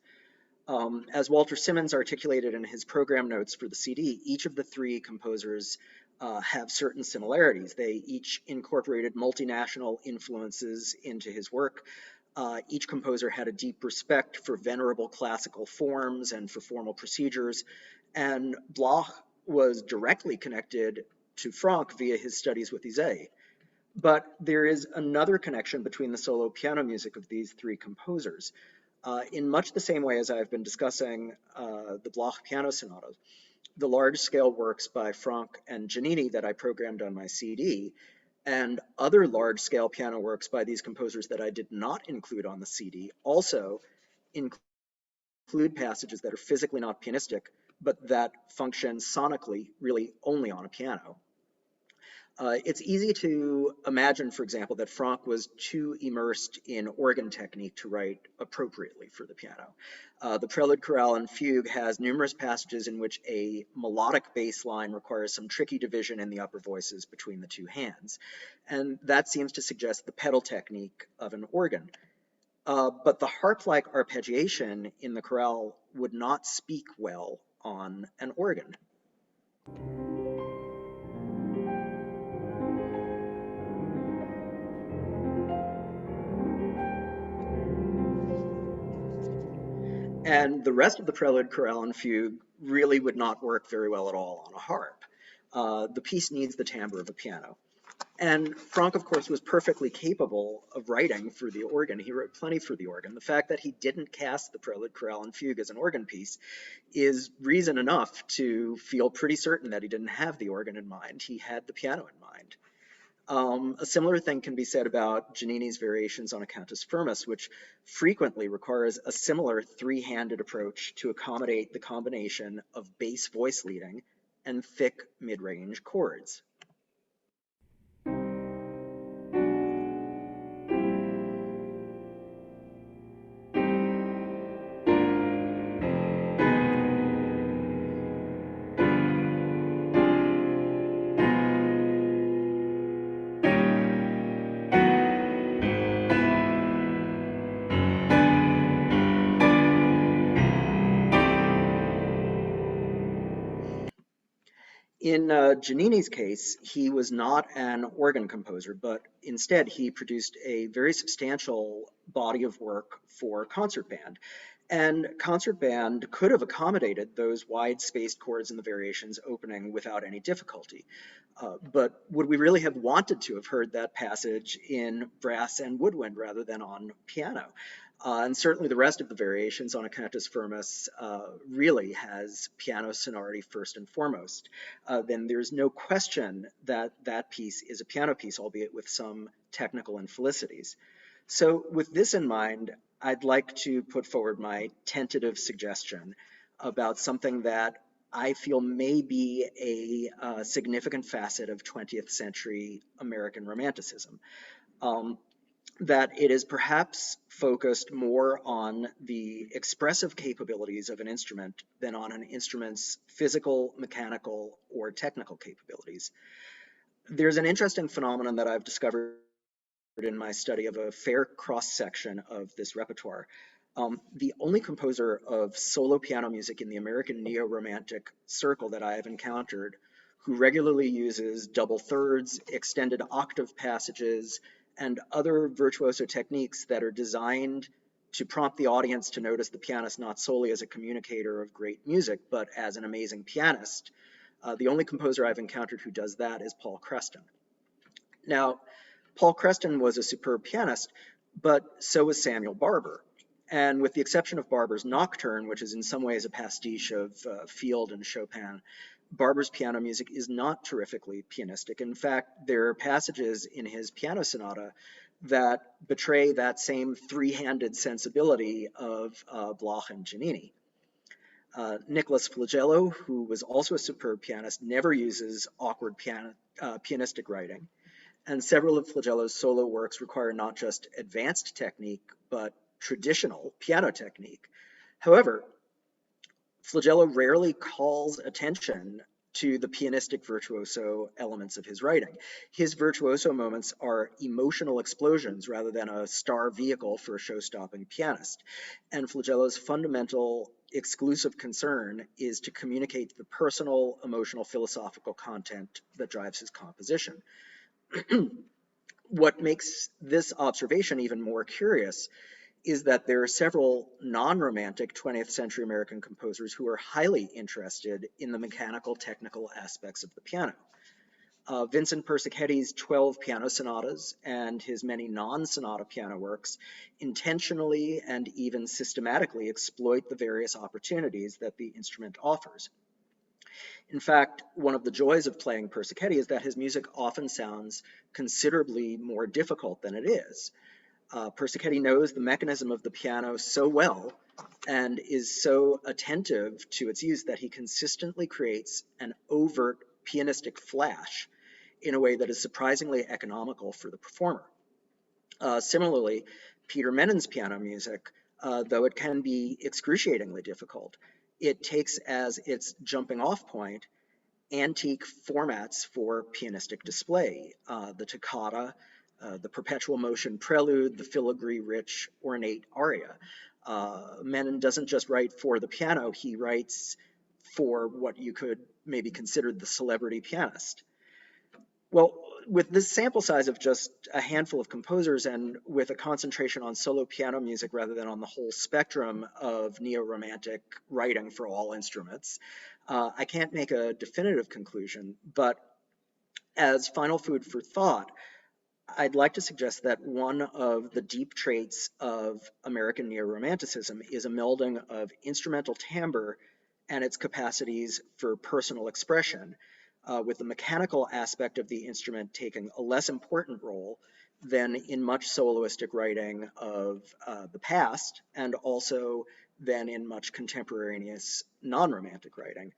As Walter Simmons articulated in his program notes for the CD, each of the three composers have certain similarities. They each incorporated multinational influences into his work. Each composer had a deep respect for venerable classical forms and for formal procedures, and Bloch was directly connected to Franck via his studies with Izet. But there is another connection between the solo piano music of these three composers. In much the same way as I've been discussing the Bloch piano sonatas, the large-scale works by Franck and Giannini that I programmed on my CD And other large-scale piano works by these composers that I did not include on the CD also include passages that are physically not pianistic, but that function sonically really only on a piano. It's easy to imagine, for example, that Franck was too immersed in organ technique to write appropriately for the piano. The Prelude, Chorale, and Fugue has numerous passages in which a melodic bass line requires some tricky division in the upper voices between the two hands. And that seems to suggest the pedal technique of an organ. But the harp-like arpeggiation in the chorale would not speak well on an organ. And the rest of the Prelude, Chorale, and Fugue really would not work very well at all on a harp. The piece needs the timbre of a piano. And Franck, of course, was perfectly capable of writing for the organ. He wrote plenty for the organ. The fact that he didn't cast the Prelude, Chorale, and Fugue as an organ piece is reason enough to feel pretty certain that he didn't have the organ in mind. He had the piano in mind. A similar thing can be said about Giannini's variations on a Cantus Firmus, which frequently requires a similar three-handed approach to accommodate the combination of bass voice leading and thick mid-range chords. In Giannini's case, he was not an organ composer, but instead he produced a very substantial body of work for concert band. And concert band could have accommodated those wide-spaced chords in the variations opening without any difficulty. But would we really have wanted to have heard that passage in brass and woodwind rather than on piano? And certainly the rest of the variations on a Cantus Firmus really has piano sonority first and foremost. Then there's no question that that piece is a piano piece, albeit with some technical infelicities. So with this in mind, I'd like to put forward my tentative suggestion about something that I feel may be a significant facet of 20th century American Romanticism. That it is perhaps focused more on the expressive capabilities of an instrument than on an instrument's physical, mechanical, or technical capabilities. There's an interesting phenomenon that I've discovered in my study of a fair cross-section of this repertoire. The only composer of solo piano music in the American neo-romantic circle that I have encountered who regularly uses double thirds, extended octave passages, and other virtuoso techniques that are designed to prompt the audience to notice the pianist not solely as a communicator of great music, but as an amazing pianist. The only composer I've encountered who does that is Paul Creston. Now, Paul Creston was a superb pianist, but so was Samuel Barber. And with the exception of Barber's Nocturne, which is in some ways a pastiche of Field and Chopin, Barber's piano music is not terrifically pianistic. In fact, there are passages in his piano sonata that betray that same three-handed sensibility of Bloch and Giannini. Nicholas Flagello, who was also a superb pianist, never uses awkward pianistic writing. And several of Flagello's solo works require not just advanced technique, but traditional piano technique. However, Flagello rarely calls attention to the pianistic virtuoso elements of his writing. His virtuoso moments are emotional explosions rather than a star vehicle for a show-stopping pianist. And Flagello's fundamental exclusive concern is to communicate the personal, emotional, philosophical content that drives his composition. What makes this observation even more curious is that there are several non-romantic 20th century American composers who are highly interested in the mechanical, technical aspects of the piano. Vincent Persicchetti's 12 piano sonatas and his many non-sonata piano works intentionally and even systematically exploit the various opportunities that the instrument offers. In fact, one of the joys of playing Persichetti is that his music often sounds considerably more difficult than it is. Persichetti knows the mechanism of the piano so well and is so attentive to its use that he consistently creates an overt pianistic flash in a way that is surprisingly economical for the performer. Similarly, Peter Menon's piano music, though it can be excruciatingly difficult, it takes as its jumping off point antique formats for pianistic display, the toccata, the perpetual motion prelude, the filigree-rich ornate aria. Menon doesn't just write for the piano, he writes for what you could maybe consider the celebrity pianist. Well, with this sample size of just a handful of composers and with a concentration on solo piano music rather than on the whole spectrum of neo-romantic writing for all instruments, I can't make a definitive conclusion, but as final food for thought, I'd like to suggest that one of the deep traits of American neo-romanticism is a melding of instrumental timbre and its capacities for personal expression, with the mechanical aspect of the instrument taking a less important role than in much soloistic writing of the past, and also than in much contemporaneous non-romantic writing.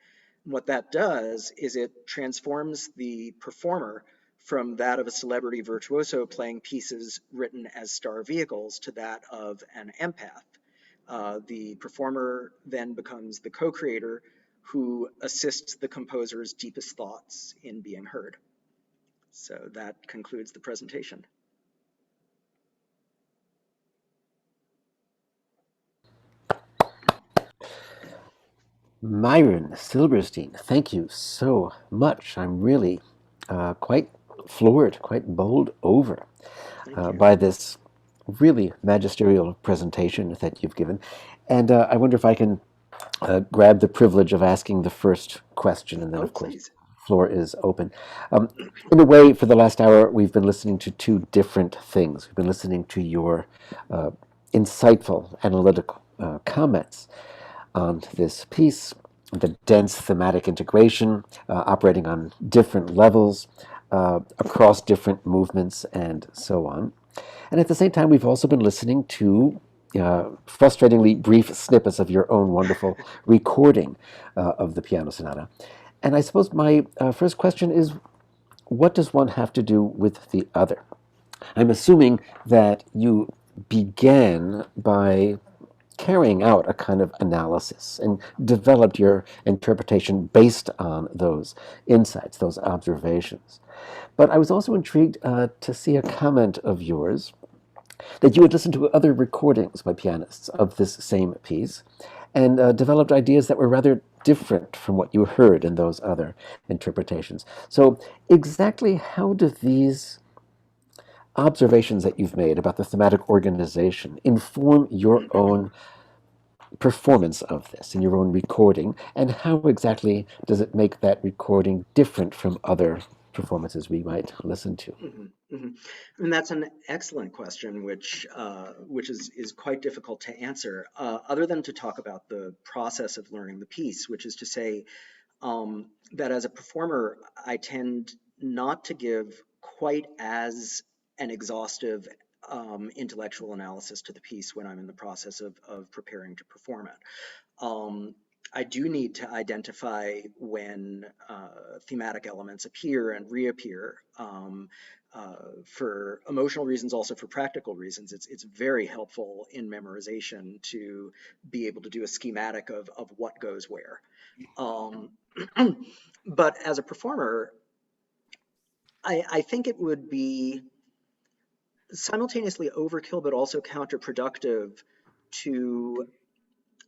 What that does is it transforms the performer from that of a celebrity virtuoso playing pieces written as star vehicles to that of an empath. The performer then becomes the co-creator who assists the composer's deepest thoughts in being heard. So that concludes the presentation. Myron Silberstein, thank you so much. I'm really quite floored, quite bowled over by this really magisterial presentation that you've given. And I wonder if I can grab the privilege of asking the first question, and then, of course, Please. the floor is open. In a way, for the last hour, we've been listening to two different things. We've been listening to your insightful, analytical comments on this piece, the dense thematic integration, operating on different levels, across different movements, and so on. And at the same time, we've also been listening to frustratingly brief snippets of your own wonderful recording of the piano sonata. And I suppose my first question is, what does one have to do with the other? I'm assuming that you began by carrying out a kind of analysis and developed your interpretation based on those insights, those observations. But I was also intrigued to see a comment of yours that you had listened to other recordings by pianists of this same piece and developed ideas that were rather different from what you heard in those other interpretations. So exactly how do these observations that you've made about the thematic organization inform your own performance of this in your own recording, and how exactly does it make that recording different from other performances we might listen to? And that's an excellent question, which is quite difficult to answer, other than to talk about the process of learning the piece, which is to say that as a performer, I tend not to give quite as an exhaustive intellectual analysis to the piece when I'm in the process of preparing to perform it. I do need to identify when thematic elements appear and reappear for emotional reasons, also for practical reasons. It's very helpful in memorization to be able to do a schematic of what goes where. But as a performer, I think it would be simultaneously overkill, but also counterproductive to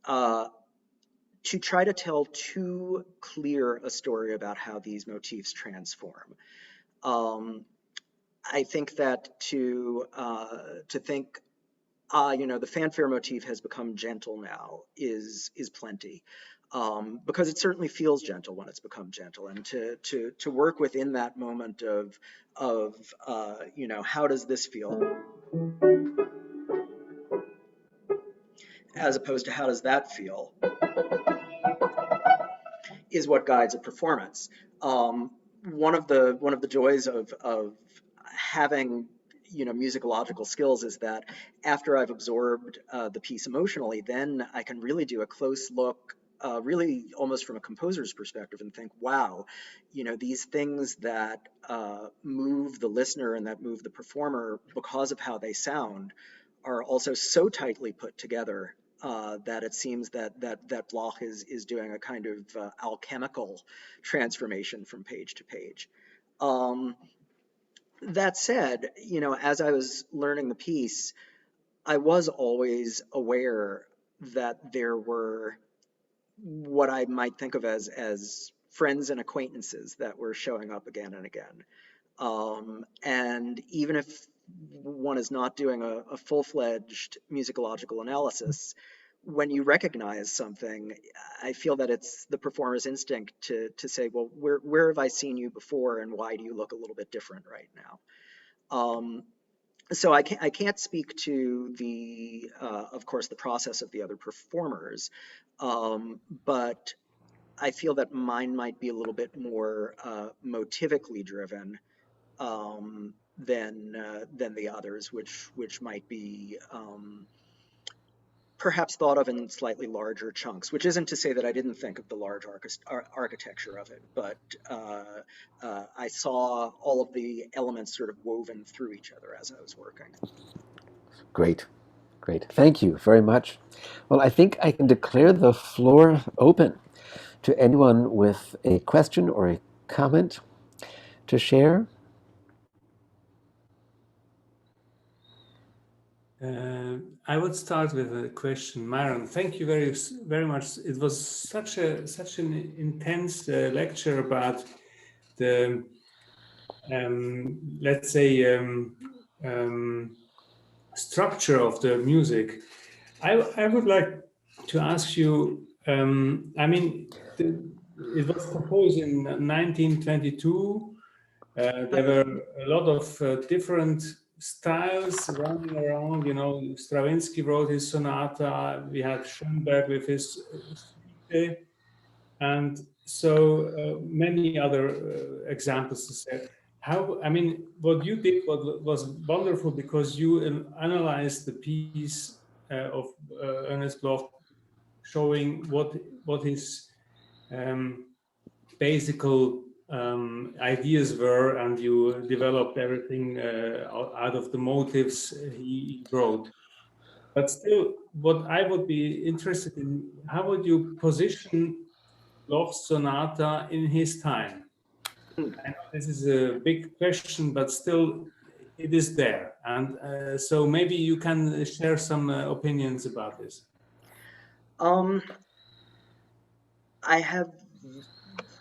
uh, to try to tell too clear a story about how these motifs transform. Um, I think that to think, the fanfare motif has become gentle now is plenty. Because it certainly feels gentle when it's become gentle, and to work within that moment of how does this feel, as opposed to how does that feel, is what guides a performance. One of the joys of having musicological skills is that after I've absorbed the piece emotionally, then I can really do a close look, really almost from a composer's perspective, and think, wow, these things that move the listener and that move the performer because of how they sound are also so tightly put together that it seems that Bloch is doing a kind of alchemical transformation from page to page. Um, that said, as I was learning the piece, I was always aware that there were what I might think of as friends and acquaintances that were showing up again and again. And even if one is not doing a full-fledged musicological analysis, when you recognize something, I feel that it's the performer's instinct to say, well, where have I seen you before, and why do you look a little bit different right now? So I can't speak to of course, the process of the other performers, but I feel that mine might be a little bit more motivically driven than the others, which might be perhaps thought of in slightly larger chunks. Which isn't to say that I didn't think of the large architecture of it, but I saw all of the elements sort of woven through each other as I was working. Great, great. Thank you very much. Well, I think I can declare the floor open to anyone with a question or a comment to share. I would start with a question. Myron, thank you very much. It was such an intense lecture about the let's say structure of the music. I would like to ask you. I mean, it was composed in 1922. There were a lot of different styles running around. Stravinsky wrote his sonata. We had Schoenberg with his suite, and so many other examples to say. I mean, what you did was wonderful because you analyzed the piece of Ernest Bloch, showing what his basic ideas were, and you developed everything out of the motives he wrote. But still, what I would be interested in, how would you position Bloch's sonata in his time? I know this is a big question, but still it is there. And so maybe you can share some opinions about this. I have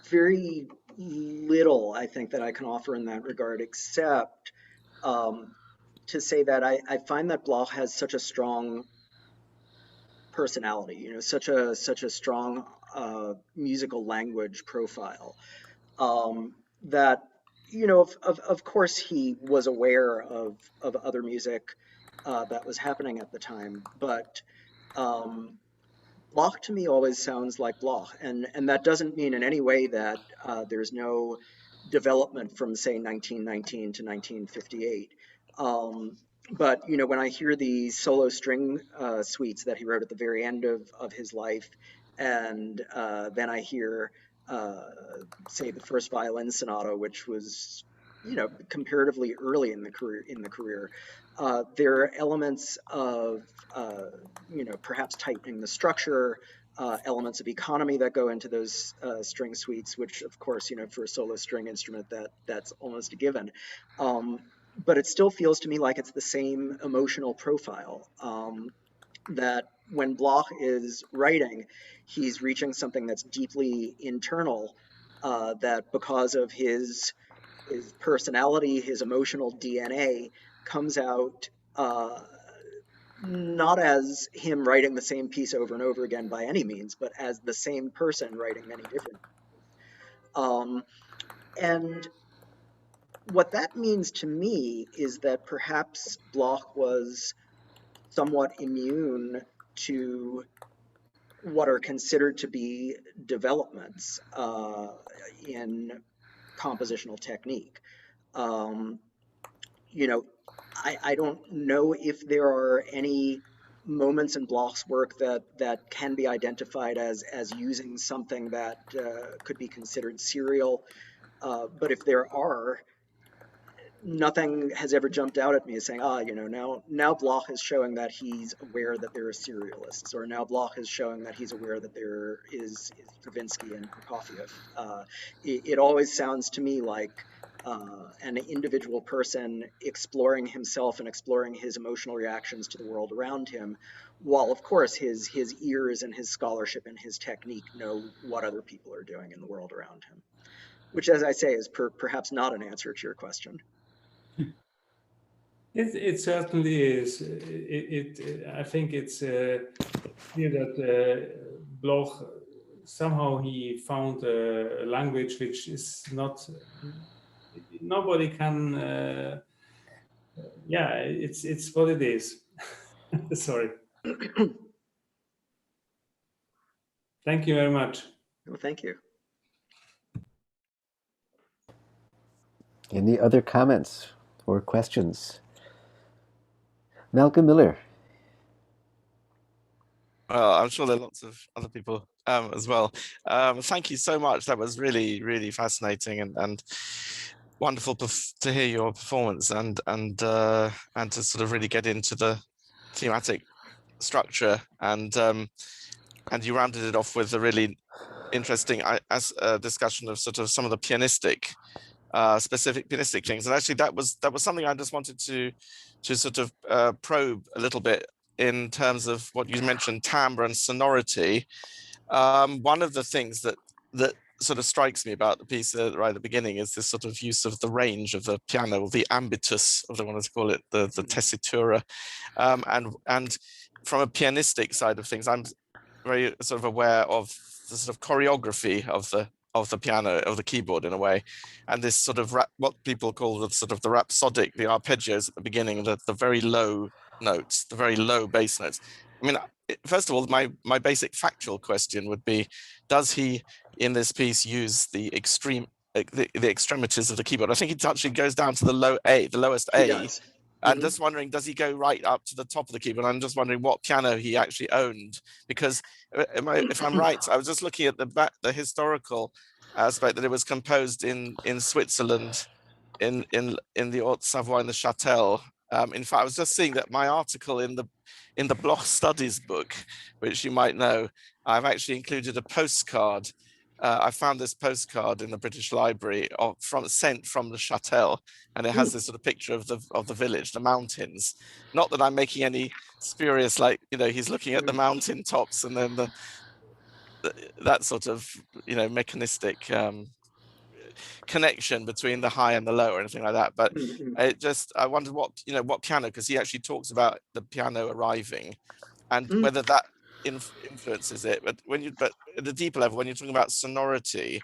very little, I think, that I can offer in that regard, except to say that I find that Bloch has such a strong personality, such a strong musical language profile, that of course he was aware of other music that was happening at the time, but Bloch to me always sounds like Bloch, and that doesn't mean in any way that there's no development from say 1919 to 1958. But when I hear the solo string suites that he wrote at the very end of his life, and then I hear say the first violin sonata, which was comparatively early in the career, there are elements of perhaps tightening the structure, elements of economy that go into those string suites, which of course for a solo string instrument that's almost a given. But it still feels to me like it's the same emotional profile. That when Bloch is writing, he's reaching something that's deeply internal. That because of his personality, his emotional DNA comes out not as him writing the same piece over and over again by any means, but as the same person writing many different. Um, and what that means to me is that perhaps Bloch was somewhat immune to what are considered to be developments in compositional technique. Um, you know, I don't know if there are any moments in Bloch's work that can be identified as using something that could be considered serial. But if there are, nothing has ever jumped out at me as saying, now Bloch is showing that he's aware that there are serialists, or now Bloch is showing that he's aware that there is Stravinsky and Prokofiev. It always sounds to me like an individual person exploring himself and exploring his emotional reactions to the world around him, while of course his ears and his scholarship and his technique know what other people are doing in the world around him. Which, as I say, is perhaps not an answer to your question. It certainly is. I think it's clear that Bloch somehow he found a language which is not. Nobody can. Yeah, it's what it is. Sorry. Thank you very much. Well, thank you. Any other comments or questions? Malcolm Miller. Well, I'm sure there are lots of other people as well. Thank you so much. That was really, really fascinating and wonderful to hear your performance and to sort of really get into the thematic structure and you rounded it off with a really interesting discussion of sort of some of the pianistic specific pianistic things, and actually that was something I just wanted to sort of probe a little bit in terms of what you mentioned, timbre and sonority. One of the things that sort of strikes me about the piece right at the beginning is this sort of use of the range of the piano, or the ambitus, as I want to call it, the tessitura, and from a pianistic side of things, I'm very sort of aware of the sort of choreography of the piano, of the keyboard in a way, and this sort of what people call the sort of the rhapsodic, the arpeggios at the beginning, the very low notes, the very low bass notes. I mean, first of all, my basic factual question would be, does he in this piece use the extreme the extremities of the keyboard? I think it actually goes down to the low A, the lowest A. He does. I'm just wondering, does he go right up to the top of the keyboard? I'm just wondering what piano he actually owned, because if I'm right, I was just looking at the historical aspect that it was composed in Switzerland, in the Haute-Savoie, in the Châtel. In fact, I was just seeing that my article in the Bloch Studies book, which you might know, I've actually included a postcard. I found this postcard in the British Library sent from the Châtel, and it has this sort of picture of the village, the mountains. Not that I'm making any spurious, like, he's looking at the mountain tops and then that sort of, mechanistic connection between the high and the low or anything like that. But I wondered what piano, because he actually talks about the piano arriving and whether that influences it. But at a deeper level, when you're talking about sonority,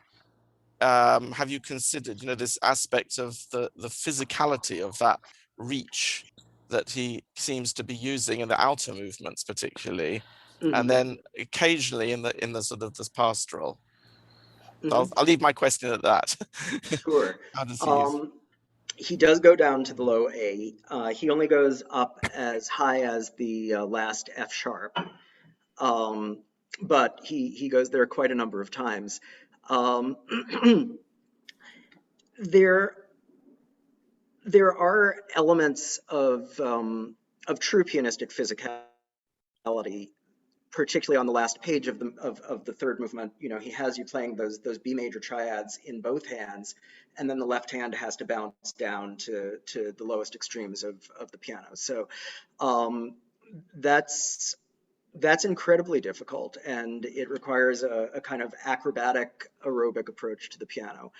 have you considered, this aspect of the physicality of that reach that he seems to be using in the outer movements, particularly, and then occasionally in the sort of this pastoral? So I'll leave my question at that. Sure. How does he use? He does go down to the low A. He only goes up as high as the last F sharp, but he goes there quite a number of times. There are elements of true pianistic physicality, particularly on the last page of the third movement. He has you playing those B major triads in both hands, and then the left hand has to bounce down to the lowest extremes of the piano. So that's incredibly difficult, and it requires a kind of acrobatic aerobic approach to the piano.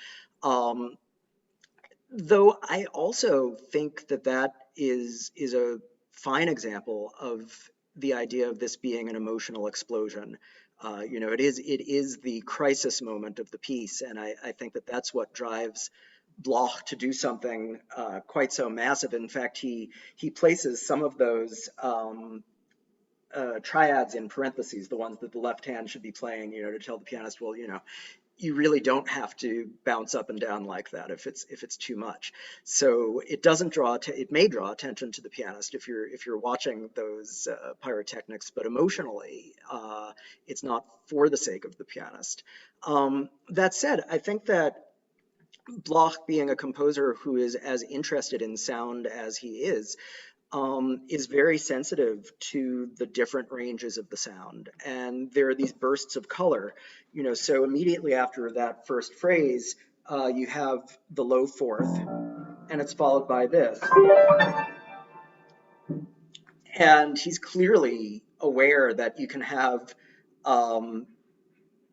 Though I also think that is a fine example of the idea of this being an emotional explosion. It is the crisis moment of the piece, and I think that's what drives Bloch to do something quite so massive. In fact, he places some of those triads in parentheses, the ones that the left hand should be playing, to tell the pianist, well, you really don't have to bounce up and down like that if it's too much. So it doesn't it may draw attention to the pianist if you're watching those pyrotechnics, but emotionally, it's not for the sake of the pianist. That said, I think that Bloch, being a composer who is as interested in sound as he is very sensitive to the different ranges of the sound. And there are these bursts of color, so immediately after that first phrase, you have the low fourth, and it's followed by this. And he's clearly aware that you can have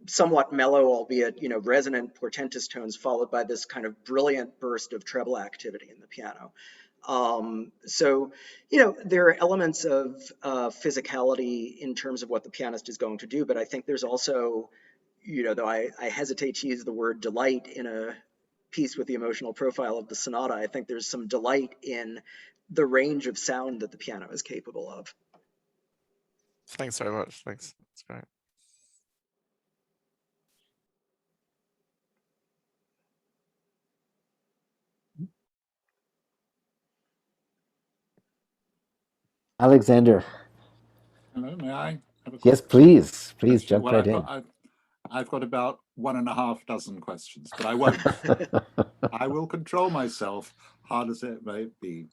somewhat mellow, albeit, resonant, portentous tones followed by this kind of brilliant burst of treble activity in the piano. So, there are elements of physicality in terms of what the pianist is going to do, but I think there's also, though I hesitate to use the word delight in a piece with the emotional profile of the sonata, I think there's some delight in the range of sound that the piano is capable of. Thanks very much. Thanks. That's great. Alexander. Hello, may I? Yes, please. Please question? jump Well, right in. I've got about 1.5 questions, but I won't. I will control myself, hard as it may be.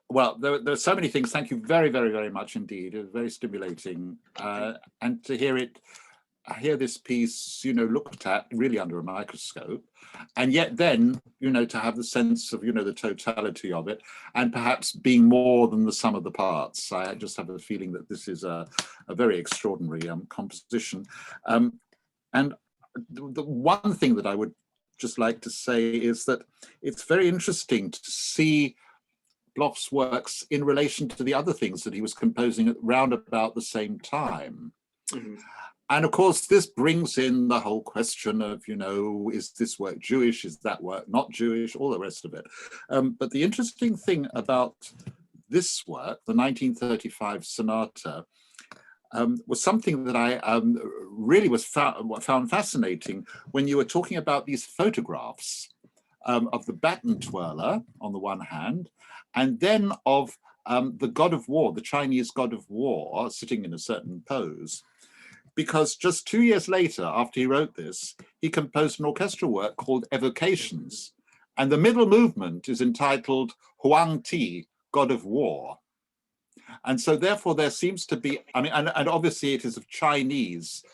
Well, there are so many things. Thank you very, very, very much indeed. It was very stimulating. And to hear this piece, looked at really under a microscope, and yet then, to have the sense of, the totality of it, and perhaps being more than the sum of the parts. I just have a feeling that this is a very extraordinary composition. And the one thing that I would just like to say is that it's very interesting to see Bloch's works in relation to the other things that he was composing at round about the same time. Mm-hmm. And of course, this brings in the whole question of, is this work Jewish? Is that work not Jewish? All the rest of it. But the interesting thing about this work, the 1935 sonata, was something that I really found fascinating when you were talking about these photographs of the baton twirler on the one hand, and then of the god of war, the Chinese god of war, sitting in a certain pose. Because just 2 years later, after he wrote this, he composed an orchestral work called Evocations. And the middle movement is entitled Huang Ti, God of War. And so therefore there seems to be, and obviously it is of Chinese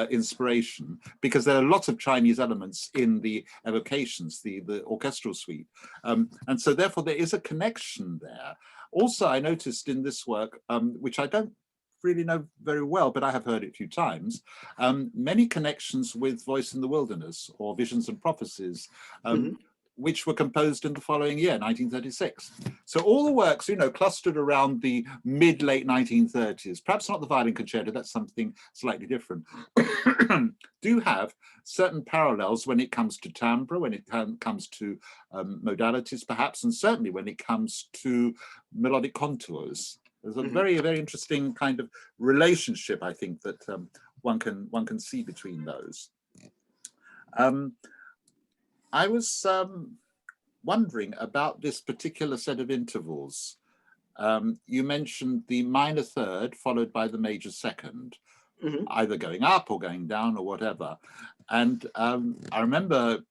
inspiration, because there are lots of Chinese elements in the Evocations, the orchestral suite. And so therefore there is a connection there. Also, I noticed in this work, which I don't really know very well, but I have heard it a few times, many connections with Voice in the Wilderness or Visions and Prophecies, which were composed in the following year, 1936. So all the works, clustered around the mid-late 1930s, perhaps not the violin concerto, that's something slightly different, do have certain parallels when it comes to timbre, when it comes to modalities perhaps, and certainly when it comes to melodic contours. There's a very, very interesting kind of relationship, I think, that one can see between those. I was wondering about this particular set of intervals. You mentioned the minor third followed by the major second, either going up or going down or whatever. And I remember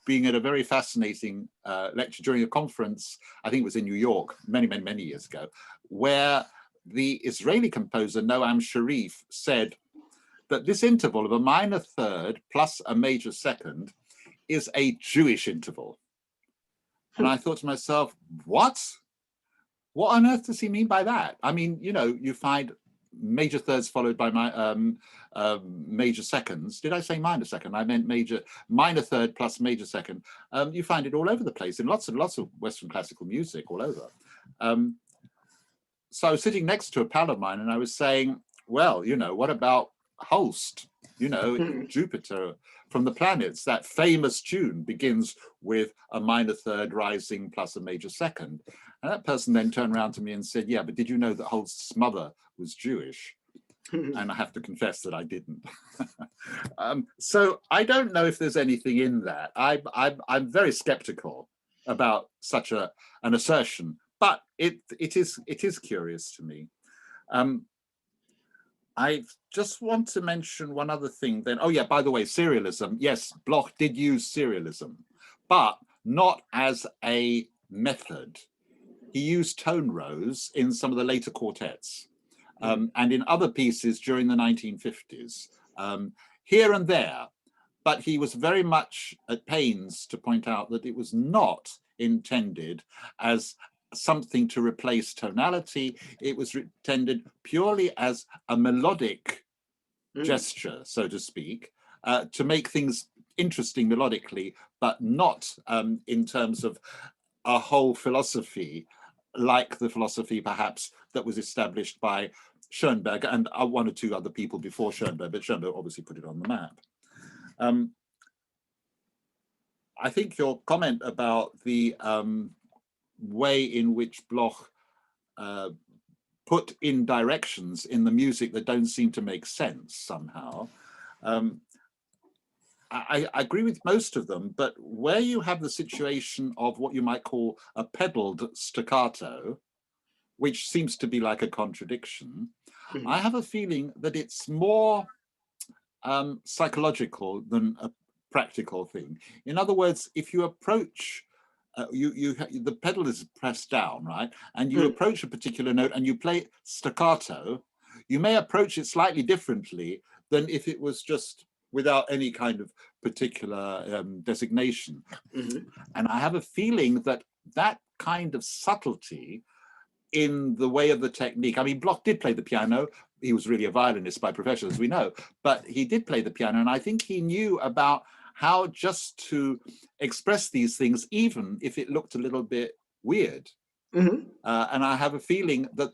being at a very fascinating lecture during a conference, I think it was in New York, many, many, many years ago, where the Israeli composer Noam Sharif said that this interval of a minor third plus a major second is a Jewish interval. And I thought to myself, what? What on earth does he mean by that? I mean, you find major thirds followed by major seconds. Did I say minor second? I meant minor third plus major second. You find it all over the place in lots and lots of Western classical music all over. So I was sitting next to a pal of mine and I was saying, well, what about Holst? Jupiter from the planets, that famous tune begins with a minor third rising plus a major second. And that person then turned around to me and said, yeah, but did you know that Holst's mother was Jewish? And I have to confess that I didn't. So I don't know if there's anything in that. I'm very skeptical about such an assertion, but it is curious to me. I just want to mention one other thing then. Oh yeah, by the way, serialism. Yes, Bloch did use serialism, but not as a method. He used tone rows in some of the later quartets and in other pieces during the 1950s, here and there. But he was very much at pains to point out that it was not intended as something to replace tonality. It was intended purely as a melodic gesture, so to speak, to make things interesting melodically, but not in terms of a whole philosophy, like the philosophy perhaps that was established by Schoenberg and one or two other people before Schoenberg, but Schoenberg obviously put it on the map. I think your comment about the way in which Bloch put in directions in the music that don't seem to make sense somehow, I agree with most of them, but where you have the situation of what you might call a pedaled staccato, which seems to be like a contradiction, I have a feeling that it's more psychological than a practical thing. In other words, if you approach, the pedal is pressed down, right? And you approach a particular note and you play staccato, you may approach it slightly differently than if it was just without any kind of particular designation. And I have a feeling that that kind of subtlety in the way of the technique. I mean, Bloch did play the piano. He was really a violinist by profession, as we know, but he did play the piano. And I think he knew about how just to express these things, even if it looked a little bit weird. And I have a feeling that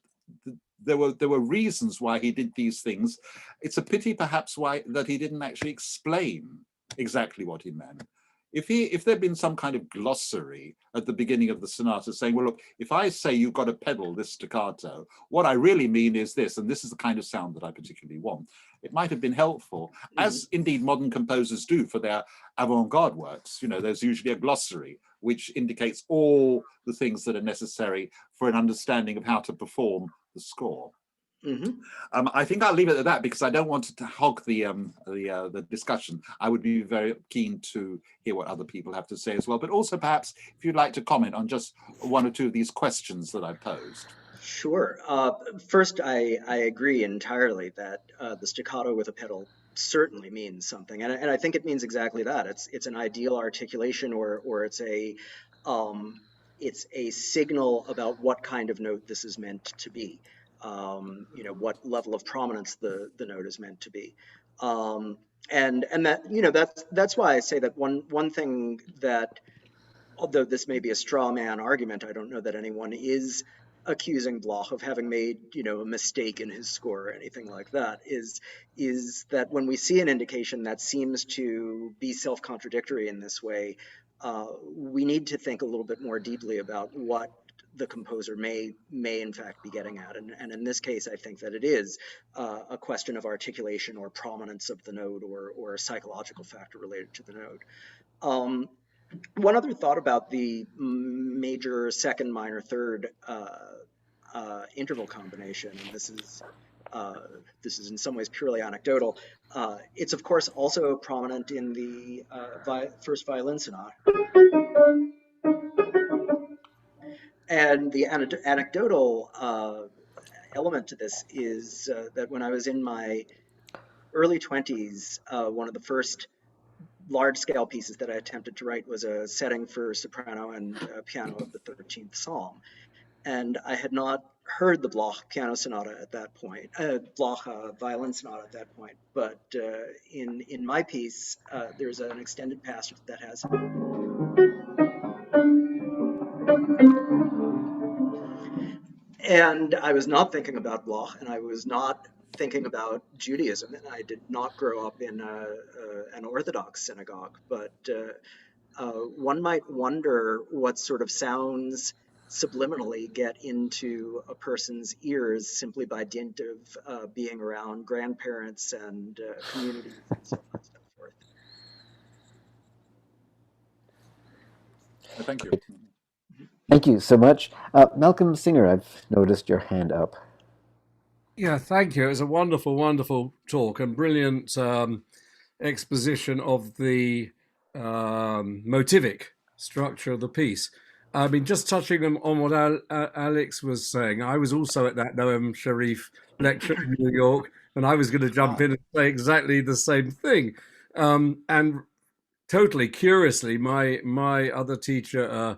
there were reasons why he did these things. It's a pity perhaps that he didn't actually explain exactly what he meant. If there'd been some kind of glossary at the beginning of the sonata saying, well, look, if I say you've got to pedal this staccato, what I really mean is this, and this is the kind of sound that I particularly want, it might have been helpful, as indeed modern composers do for their avant-garde works. You know, there's usually a glossary which indicates all the things that are necessary for an understanding of how to perform the score. I think I'll leave it at that because I don't want to hog the discussion. I would be very keen to hear what other people have to say as well, but also perhaps if you'd like to comment on just one or two of these questions that I posed. Sure. First, I agree entirely that the staccato with a pedal certainly means something, and I think it means exactly that. It's an ideal articulation, or it's a signal about what kind of note this is meant to be. You know, what level of prominence the note is meant to be. And that, you know, that's why I say that one thing that, although this may be a straw man argument, I don't know that anyone is accusing Bloch of having made, you know, a mistake in his score or anything like that, is that when we see an indication that seems to be self-contradictory in this way, we need to think a little bit more deeply about what the composer may in fact be getting at. And in this case, I think that it is a question of articulation or prominence of the note, or a psychological factor related to the note. One other thought about the major second, minor third interval combination, and this is in some ways purely anecdotal. It's of course also prominent in the first violin sonata. And the anecdotal element to this is that when I was in my early 20s, one of the first large-scale pieces that I attempted to write was a setting for soprano and piano of the 13th Psalm. And I had not heard the Bloch piano sonata at that point, Bloch violin sonata at that point. But in my piece, there's an extended passage that has. And I was not thinking about Bloch, and I was not thinking about Judaism, and I did not grow up in an Orthodox synagogue. But one might wonder what sort of sounds subliminally get into a person's ears simply by dint of being around grandparents and communities and so on and so forth. Thank you. Thank you so much. Malcolm Singer, I've noticed your hand up. Yeah, thank you. It was a wonderful, wonderful talk and brilliant exposition of the motivic structure of the piece. I mean, just touching on what Alex was saying, I was also at that Noam Sharif lecture in New York, and I was going to jump in and say exactly the same thing. And totally curiously, my other teacher,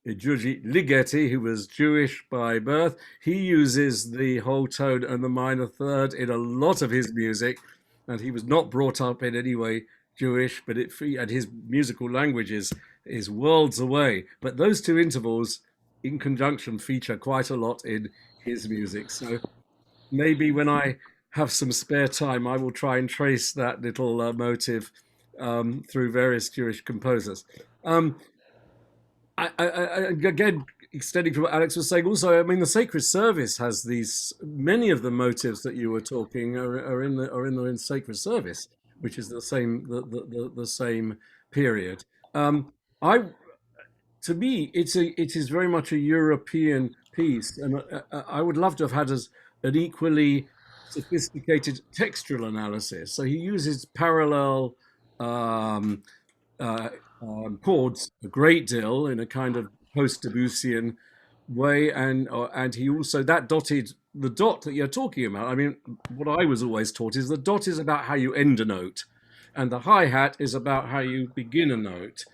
Giorgi Ligeti, who was Jewish by birth, he uses the whole tone and the minor third in a lot of his music, and he was not brought up in any way Jewish, but and his musical language is worlds away. But those two intervals, in conjunction, feature quite a lot in his music. So maybe when I have some spare time, I will try and trace that little motive through various Jewish composers. Again, extending from what Alex was saying, also, I mean, the sacred service has these. Many of the motives that you were talking are in the sacred service, which is the same period. I To me, it is very much a European piece, and I would love to have had an equally sophisticated textual analysis. So he uses parallel uh, chords a great deal in a kind of post-Debussyan way, and he also the dot that you're talking about. I mean, what I was always taught is the dot is about how you end a note, and the hi-hat is about how you begin a note.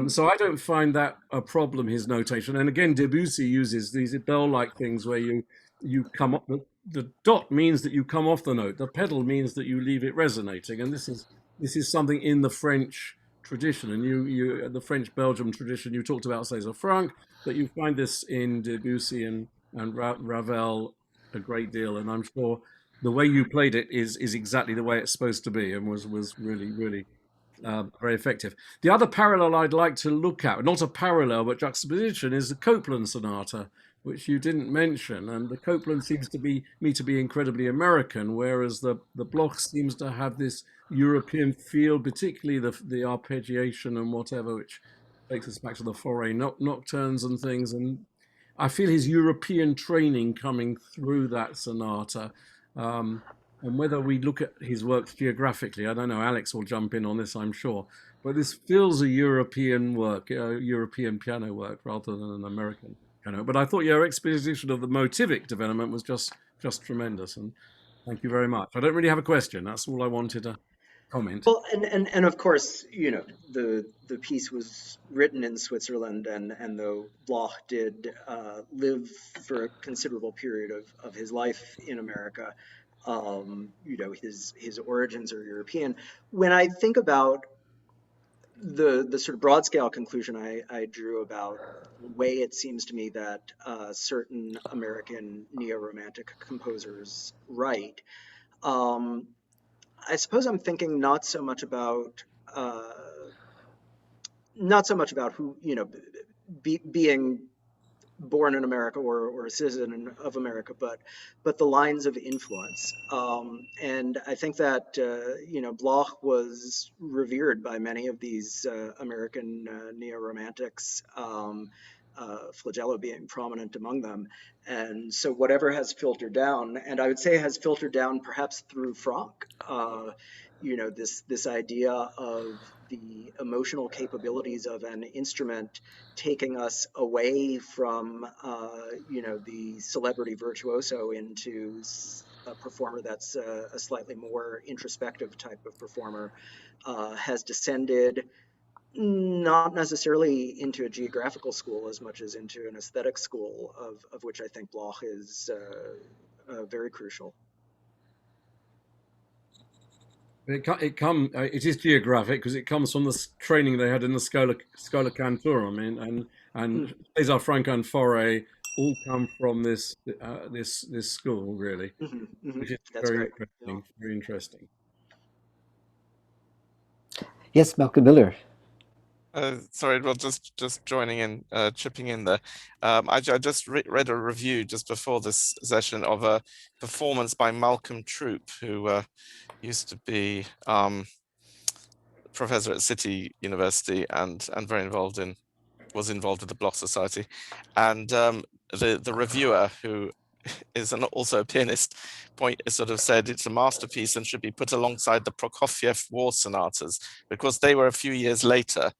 So I don't find that a problem, his notation. And again, Debussy uses these bell-like things where you come up. The dot means that you come off the note. The pedal means that you leave it resonating. And this is something in the French tradition, and you the French Belgium tradition you talked about César Franck, but you find this in Debussy and Ravel a great deal. And I'm sure the way you played it is exactly the way it's supposed to be, and was really very effective. The other parallel I'd like to look at, not a parallel but juxtaposition, is the Copeland Sonata, which you didn't mention. And the Copeland seems to be incredibly American, whereas the Bloch seems to have this European feel, particularly the arpeggiation and whatever, which takes us back to the Fauré nocturnes and things. And I feel his European training coming through that sonata. And whether we look at his works geographically, I don't know, Alex will jump in on this, I'm sure, but this feels a European work, European piano work rather than an American piano. But I thought your exposition of the motivic development was just tremendous, and thank you very much. I don't really have a question. That's all I wanted to comment. Well, and of course, the piece was written in Switzerland, and though Bloch did live for a considerable period of his life in America, his origins are European. When I think about the sort of broad scale conclusion I drew about the way it seems to me that certain American neo-romantic composers write, I suppose I'm thinking not so much about who, being born in America or a citizen of America, but the lines of influence. And I think that Bloch was revered by many of these American neo-romantics, Flagello being prominent among them. And so whatever has filtered down, and I would say has filtered down perhaps through Franck, this idea of the emotional capabilities of an instrument taking us away from, the celebrity virtuoso into a performer that's a slightly more introspective type of performer, has descended not necessarily into a geographical school as much as into an aesthetic school, of which I think Bloch is very crucial. It is geographic because it comes from the training they had in the Schola Cantorum, and César Franck and Fauré all come from this school, really, which is That's very great. interesting. Yeah. Very interesting. Yes, Malcolm Miller. Sorry, well, just joining in, chipping in there. I just read a review just before this session of a performance by Malcolm Troop, who used to be professor at City University and very was involved with the Bloch Society, and the reviewer, who is also a pianist, sort of said it's a masterpiece and should be put alongside the Prokofiev War Sonatas, because they were a few years later.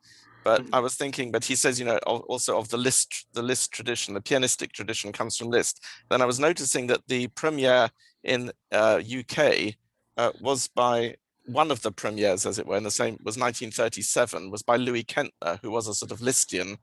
But I was thinking, but he says, you know, also of the Liszt tradition, the pianistic tradition comes from Liszt. Then I was noticing that the premiere in UK was by one of the premieres, as it were, in the same, was 1937, was by Louis Kentner, who was a sort of Lisztian,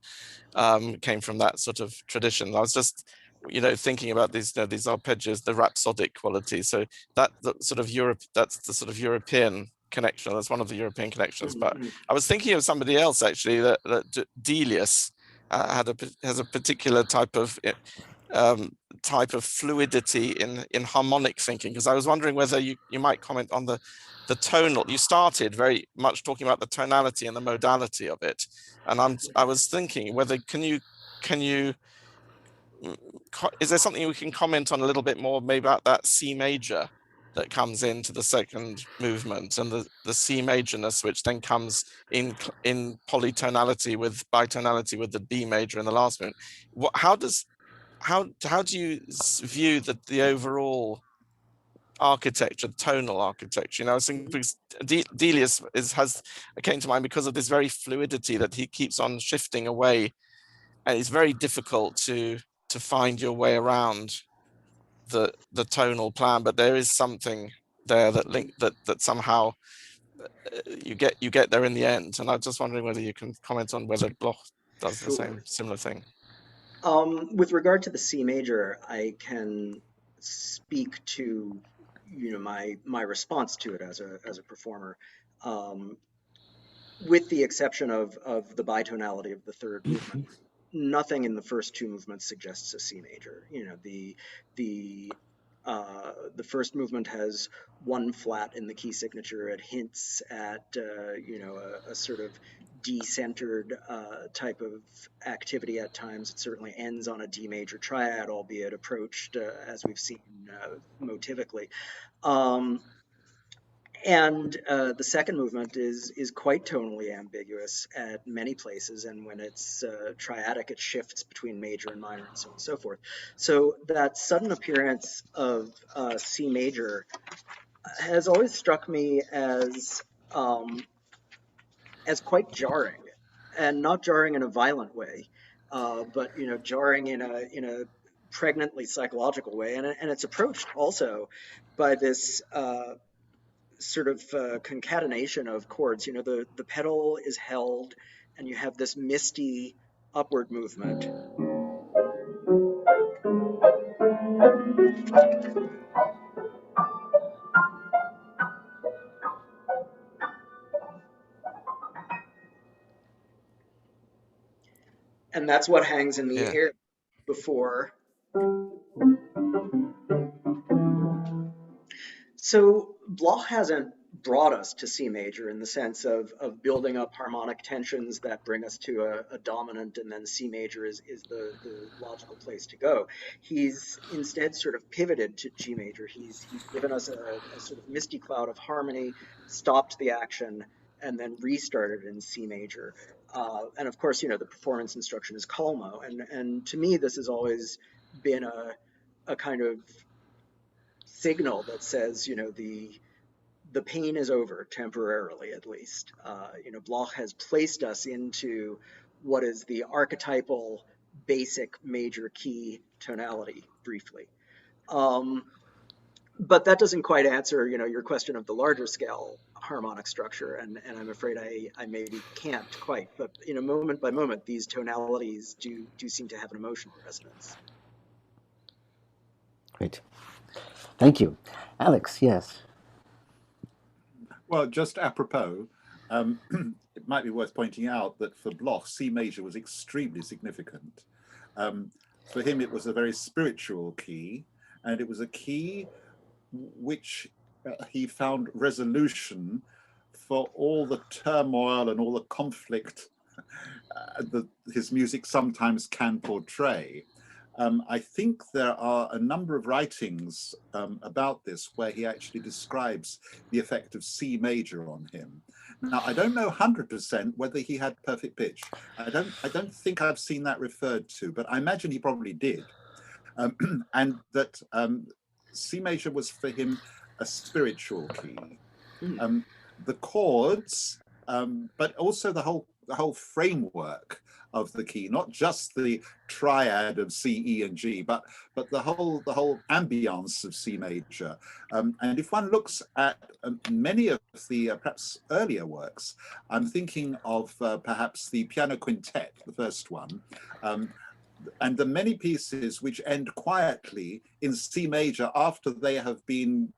came from that sort of tradition. I was just, you know, thinking about these arpeggios, the rhapsodic quality. So that's the sort of European connection. That's one of the European connections. But I was thinking of somebody else actually, that Delius has a particular type of fluidity in harmonic thinking, because I was wondering whether you might comment on the tonal. You started very much talking about the tonality and the modality of it, and I was thinking whether is there something we can comment on a little bit more, maybe about that C major that comes into the second movement, and the C majorness which then comes in polytonality with bitonality with the B major in the last movement. How do you view the overall architecture, tonal architecture? You know, I was thinking because Delius came to mind because of this very fluidity that he keeps on shifting away, and it's very difficult to find your way around the tonal plan. But there is something there that somehow you get there in the end. And I'm just wondering whether you can comment on whether Bloch does the similar thing. With regard to the C major, I can speak to, you know, my response to it as a performer, with the exception of the bitonality of the third movement. Nothing in the first two movements suggests a C major. You know, the first movement has one flat in the key signature. It hints at you know, a sort of D-centered type of activity at times. It certainly ends on a D major triad, albeit approached as we've seen motivically. And the second movement is quite tonally ambiguous at many places, and when it's triadic, it shifts between major and minor, and so on and so forth. So that sudden appearance of C major has always struck me as quite jarring, and not jarring in a violent way, but, you know, jarring in a pregnantly psychological way, and it's approached also by this sort of concatenation of chords. You know, the pedal is held, and you have this misty upward movement. And that's what hangs in the air before. So Bloch hasn't brought us to C major in the sense of building up harmonic tensions that bring us to a dominant, and then C major is the logical place to go. He's instead sort of pivoted to G major. He's given us a sort of misty cloud of harmony, stopped the action, and then restarted in C major. And of course, you know, the performance instruction is calmo. And to me, this has always been a kind of signal that says, you know, the pain is over, temporarily at least. You know, Bloch has placed us into what is the archetypal basic major key tonality briefly. But that doesn't quite answer, you know, your question of the larger scale harmonic structure, and I'm afraid I maybe can't quite. But, you know, moment by moment, these tonalities do seem to have an emotional resonance. Great. Thank you. Alex, yes. Well, just apropos, it might be worth pointing out that for Bloch, C major was extremely significant. For him, it was a very spiritual key, and it was a key which he found resolution for all the turmoil and all the conflict his music sometimes can portray. I think there are a number of writings about this where he actually describes the effect of C major on him. Now, I don't know 100% whether he had perfect pitch. I don't think I've seen that referred to, but I imagine he probably did. And that C major was for him a spiritual key. The chords, but also the whole framework of the key, not just the triad of C, E, and G, but the whole ambience of C major. And if one looks at many of the perhaps earlier works, I'm thinking of perhaps the piano quintet, the first one, and the many pieces which end quietly in C major after they have been,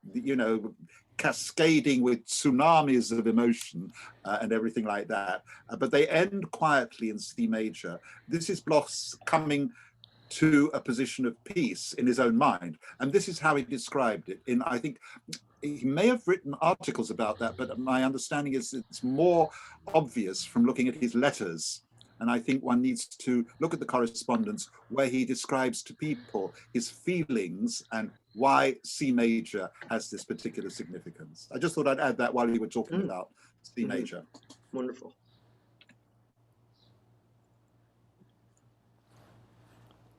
cascading with tsunamis of emotion and everything like that. But they end quietly in C major. This is Bloch's coming to a position of peace in his own mind. And this is how he described it. I think he may have written articles about that, but my understanding is it's more obvious from looking at his letters. And I think one needs to look at the correspondence where he describes to people his feelings and why C major has this particular significance. I just thought I'd add that while you were talking about C major. Wonderful.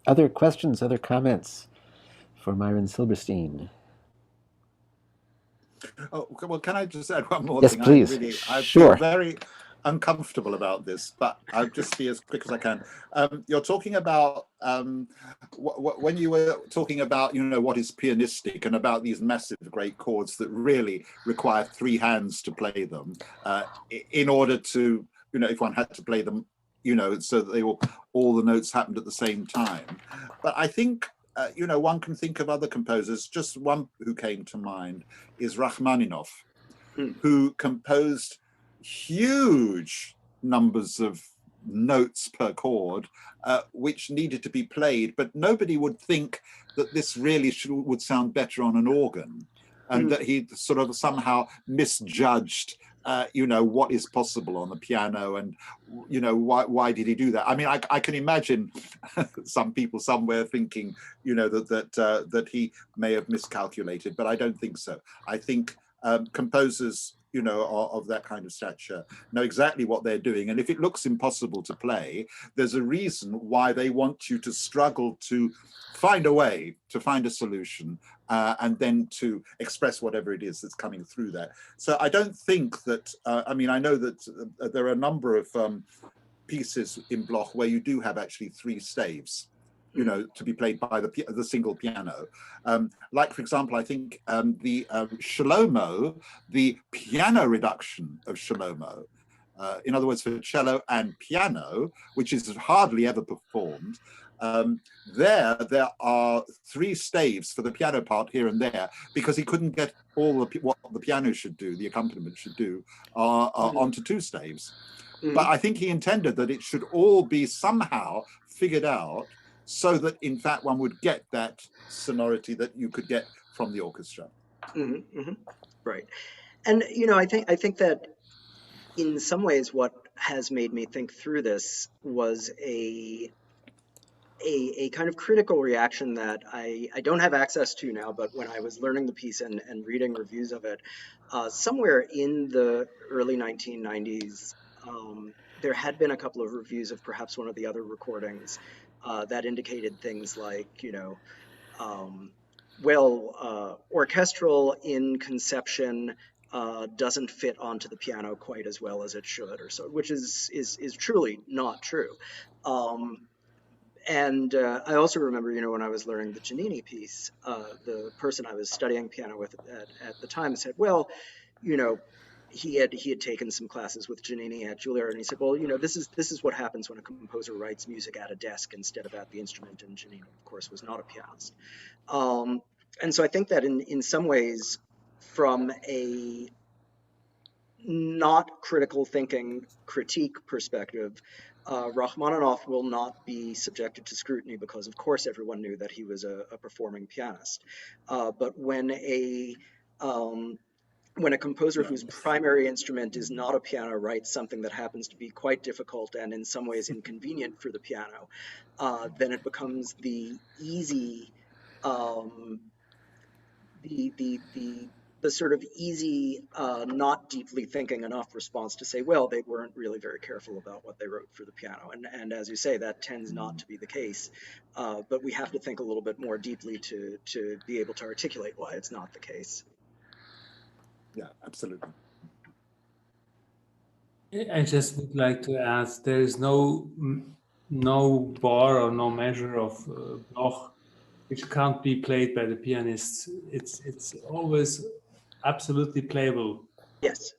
Other questions, other comments for Myron Silberstein? Oh, well, can I just add one more Yes, thing? please. I Sure. feel very uncomfortable about this, but I'll just be as quick as I can. You're talking about when you were talking about what is pianistic and about these massive great chords that really require three hands to play them in order to if one had to play them so that all the notes happened at the same time. But I think one can think of other composers. Just one who came to mind is Rachmaninoff, who composed huge numbers of notes per chord, which needed to be played, but nobody would think that this really would sound better on an organ, and that he sort of somehow misjudged what is possible on the piano, and why did he do that? I mean, I can imagine some people somewhere thinking that he may have miscalculated, but I don't think so. I think composers of that kind of stature know exactly what they're doing, and if it looks impossible to play, there's a reason why they want you to struggle to find a way, to find a solution, and then to express whatever it is that's coming through that. So I don't think that, I mean, I know that there are a number of pieces in Bloch where you do have actually three staves, to be played by the single piano. Like, for example, I think the Shlomo, the piano reduction of Shlomo, in other words, for cello and piano, which is hardly ever performed, there are three staves for the piano part here and there, because he couldn't get all what the piano should do, the accompaniment should do, onto two staves. But I think he intended that it should all be somehow figured out, so that in fact one would get that sonority that you could get from the orchestra. Right. And I think that in some ways what has made me think through this was a kind of critical reaction that I don't have access to now, but when I was learning the piece and reading reviews of it, somewhere in the early 1990s, there had been a couple of reviews of perhaps one of the other recordings that indicated things like, orchestral in conception doesn't fit onto the piano quite as well as it should, or so, which is truly not true. And I also remember, when I was learning the Giannini piece, the person I was studying piano with at the time said, well, he had taken some classes with Giannini at Juilliard, and he said, well, this is what happens when a composer writes music at a desk instead of at the instrument. And Giannini, of course, was not a pianist. And so I think that in some ways, from a not critical thinking critique perspective, Rachmaninoff will not be subjected to scrutiny because, of course, everyone knew that he was a performing pianist. But when a when a composer whose primary instrument is not a piano writes something that happens to be quite difficult and in some ways inconvenient for the piano, then it becomes the easy, um, the sort of easy, not deeply thinking enough response to say, well, they weren't really very careful about what they wrote for the piano. And as you say, that tends not to be the case. But we have to think a little bit more deeply to be able to articulate why it's not the case. Yeah, absolutely. I just would like to ask, there is no bar or no measure of Bloch which can't be played by the pianist. It's always absolutely playable. Yes.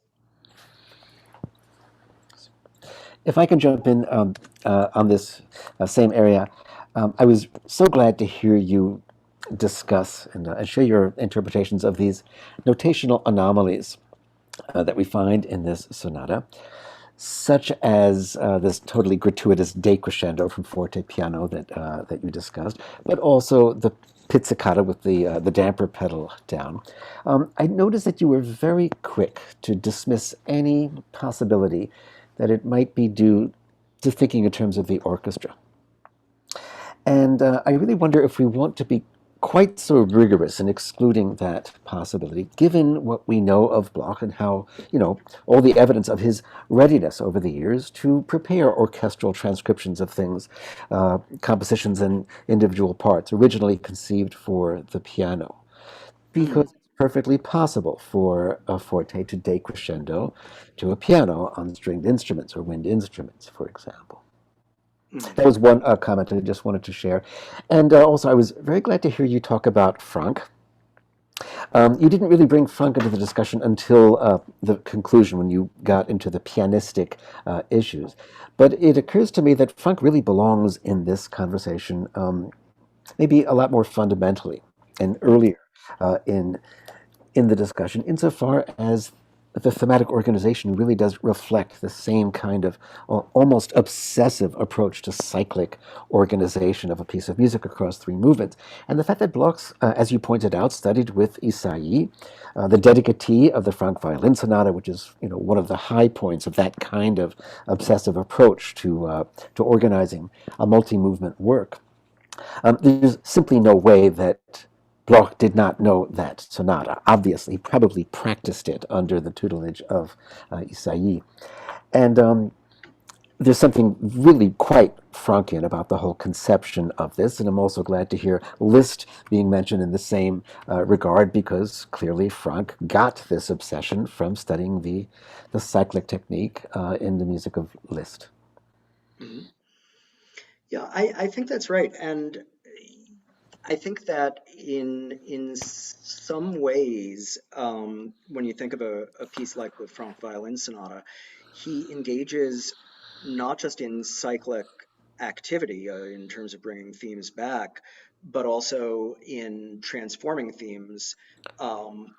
If I can jump in on this same area, I was so glad to hear you discuss and share your interpretations of these notational anomalies that we find in this sonata, such as this totally gratuitous decrescendo from forte piano that you discussed, but also the pizzicato with the damper pedal down. I noticed that you were very quick to dismiss any possibility that it might be due to thinking in terms of the orchestra. And I really wonder if we want to be quite so rigorous in excluding that possibility, given what we know of Bloch and how, all the evidence of his readiness over the years to prepare orchestral transcriptions of things, compositions and individual parts originally conceived for the piano. Because it's perfectly possible for a forte to decrescendo to a piano on stringed instruments or wind instruments, for example. That was one comment I just wanted to share. And also, I was very glad to hear you talk about Franck. You didn't really bring Franck into the discussion until the conclusion, when you got into the pianistic issues. But it occurs to me that Franck really belongs in this conversation, maybe a lot more fundamentally and earlier in the discussion, insofar as the thematic organization really does reflect the same kind of almost obsessive approach to cyclic organization of a piece of music across three movements. And the fact that Bloch, as you pointed out, studied with Isaïe, the dedicatee of the Franck Violin Sonata, which is one of the high points of that kind of obsessive approach to organizing a multi-movement work. There's simply no way that Bloch did not know that sonata. Obviously, he probably practiced it under the tutelage of Isaïe. And there's something really quite Franckian about the whole conception of this, and I'm also glad to hear Liszt being mentioned in the same regard, because clearly Franck got this obsession from studying the cyclic technique in the music of Liszt. Mm-hmm. Yeah, I think that's right. And I think that in some ways, when you think of a piece like the Franck Violin Sonata, he engages not just in cyclic activity in terms of bringing themes back, but also in transforming themes. And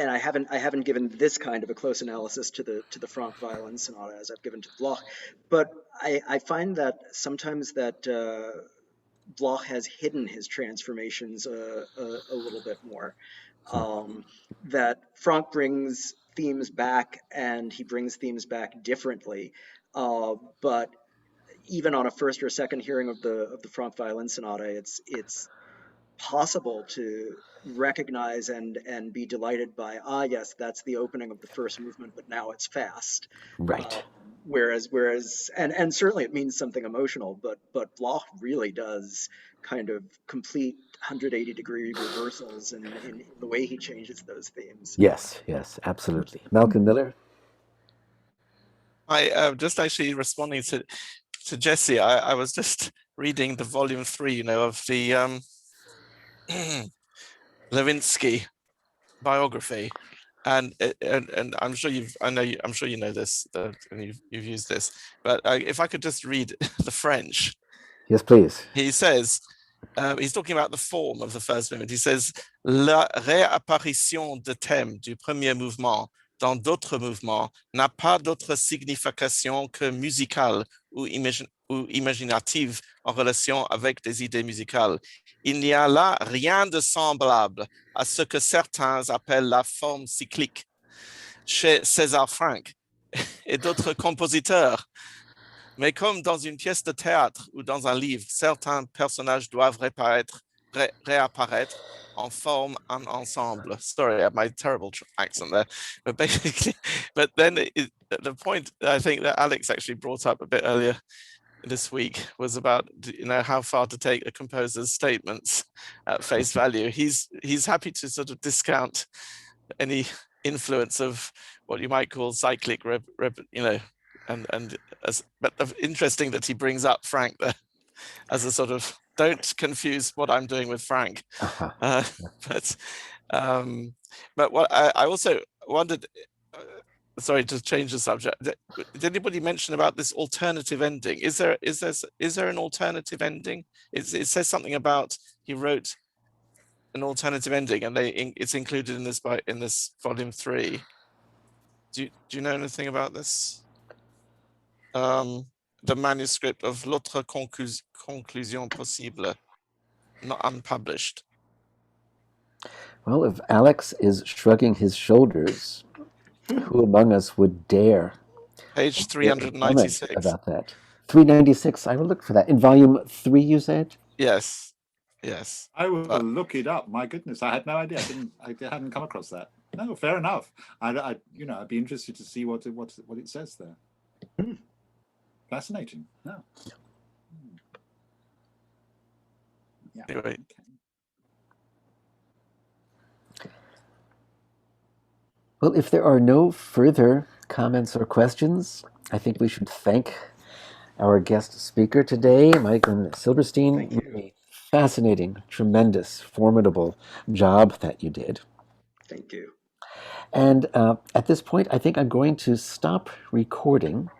I haven't given this kind of a close analysis to the Franck Violin Sonata as I've given to Bloch, but I find that sometimes that Bloch has hidden his transformations a little bit more. That Franck brings themes back, and he brings themes back differently. But even on a first or second hearing of the Franck Violin Sonata, it's possible to recognize and be delighted by, yes, that's the opening of the first movement, but now it's fast. Right. Whereas, and certainly it means something emotional, but Bloch really does kind of complete 180-degree reversals in the way he changes those themes. Yes, absolutely. Malcolm Miller? I just actually responding to Jesse. I was just reading the volume 3, of the Lewinsky biography, and I'm sure I'm sure you know this, and you've used this, but if I could just read the French. Yes, please. He says, he's talking about the form of the first movement. He says, la réapparition de thème du premier mouvement dans d'autres mouvements n'a pas d'autre signification que musicale ou ou imaginative en relation avec des idées musicales. Il n'y a là rien de semblable à ce que certains appellent la forme cyclique chez César Franck et d'autres compositeurs. Mais comme dans une pièce de théâtre ou dans un livre, certains personnages doivent réapparaître en forme en ensemble. Sorry, I have my terrible accent there. But basically, but then the point I think that Alex actually brought up a bit earlier this week was about, you know, how far to take a composer's statements at face value. He's happy to sort of discount any influence of what you might call cyclic, you know, but interesting that he brings up Frank there as a sort of, don't confuse what I'm doing with Frank. But what I also wondered, sorry to change the subject, did anybody mention about this alternative ending? Is there an alternative ending? It says something about he wrote an alternative ending, and it's included in this volume 3. Do you know anything about this? The manuscript of L'autre conclusion possible, not unpublished. Well, if Alex is shrugging his shoulders, who among us would dare? Page 396. About that. 396. I will look for that. In volume 3, you said? Yes. Yes. I will look it up. My goodness, I had no idea. I hadn't come across that. No, fair enough. I'd be interested to see what it says there. Fascinating. No. Yeah. Anyway. Okay. Well, if there are no further comments or questions, I think we should thank our guest speaker today, Myron Silberstein. Thank you. Really fascinating, tremendous, formidable job that you did. Thank you. And at this point, I think I'm going to stop recording.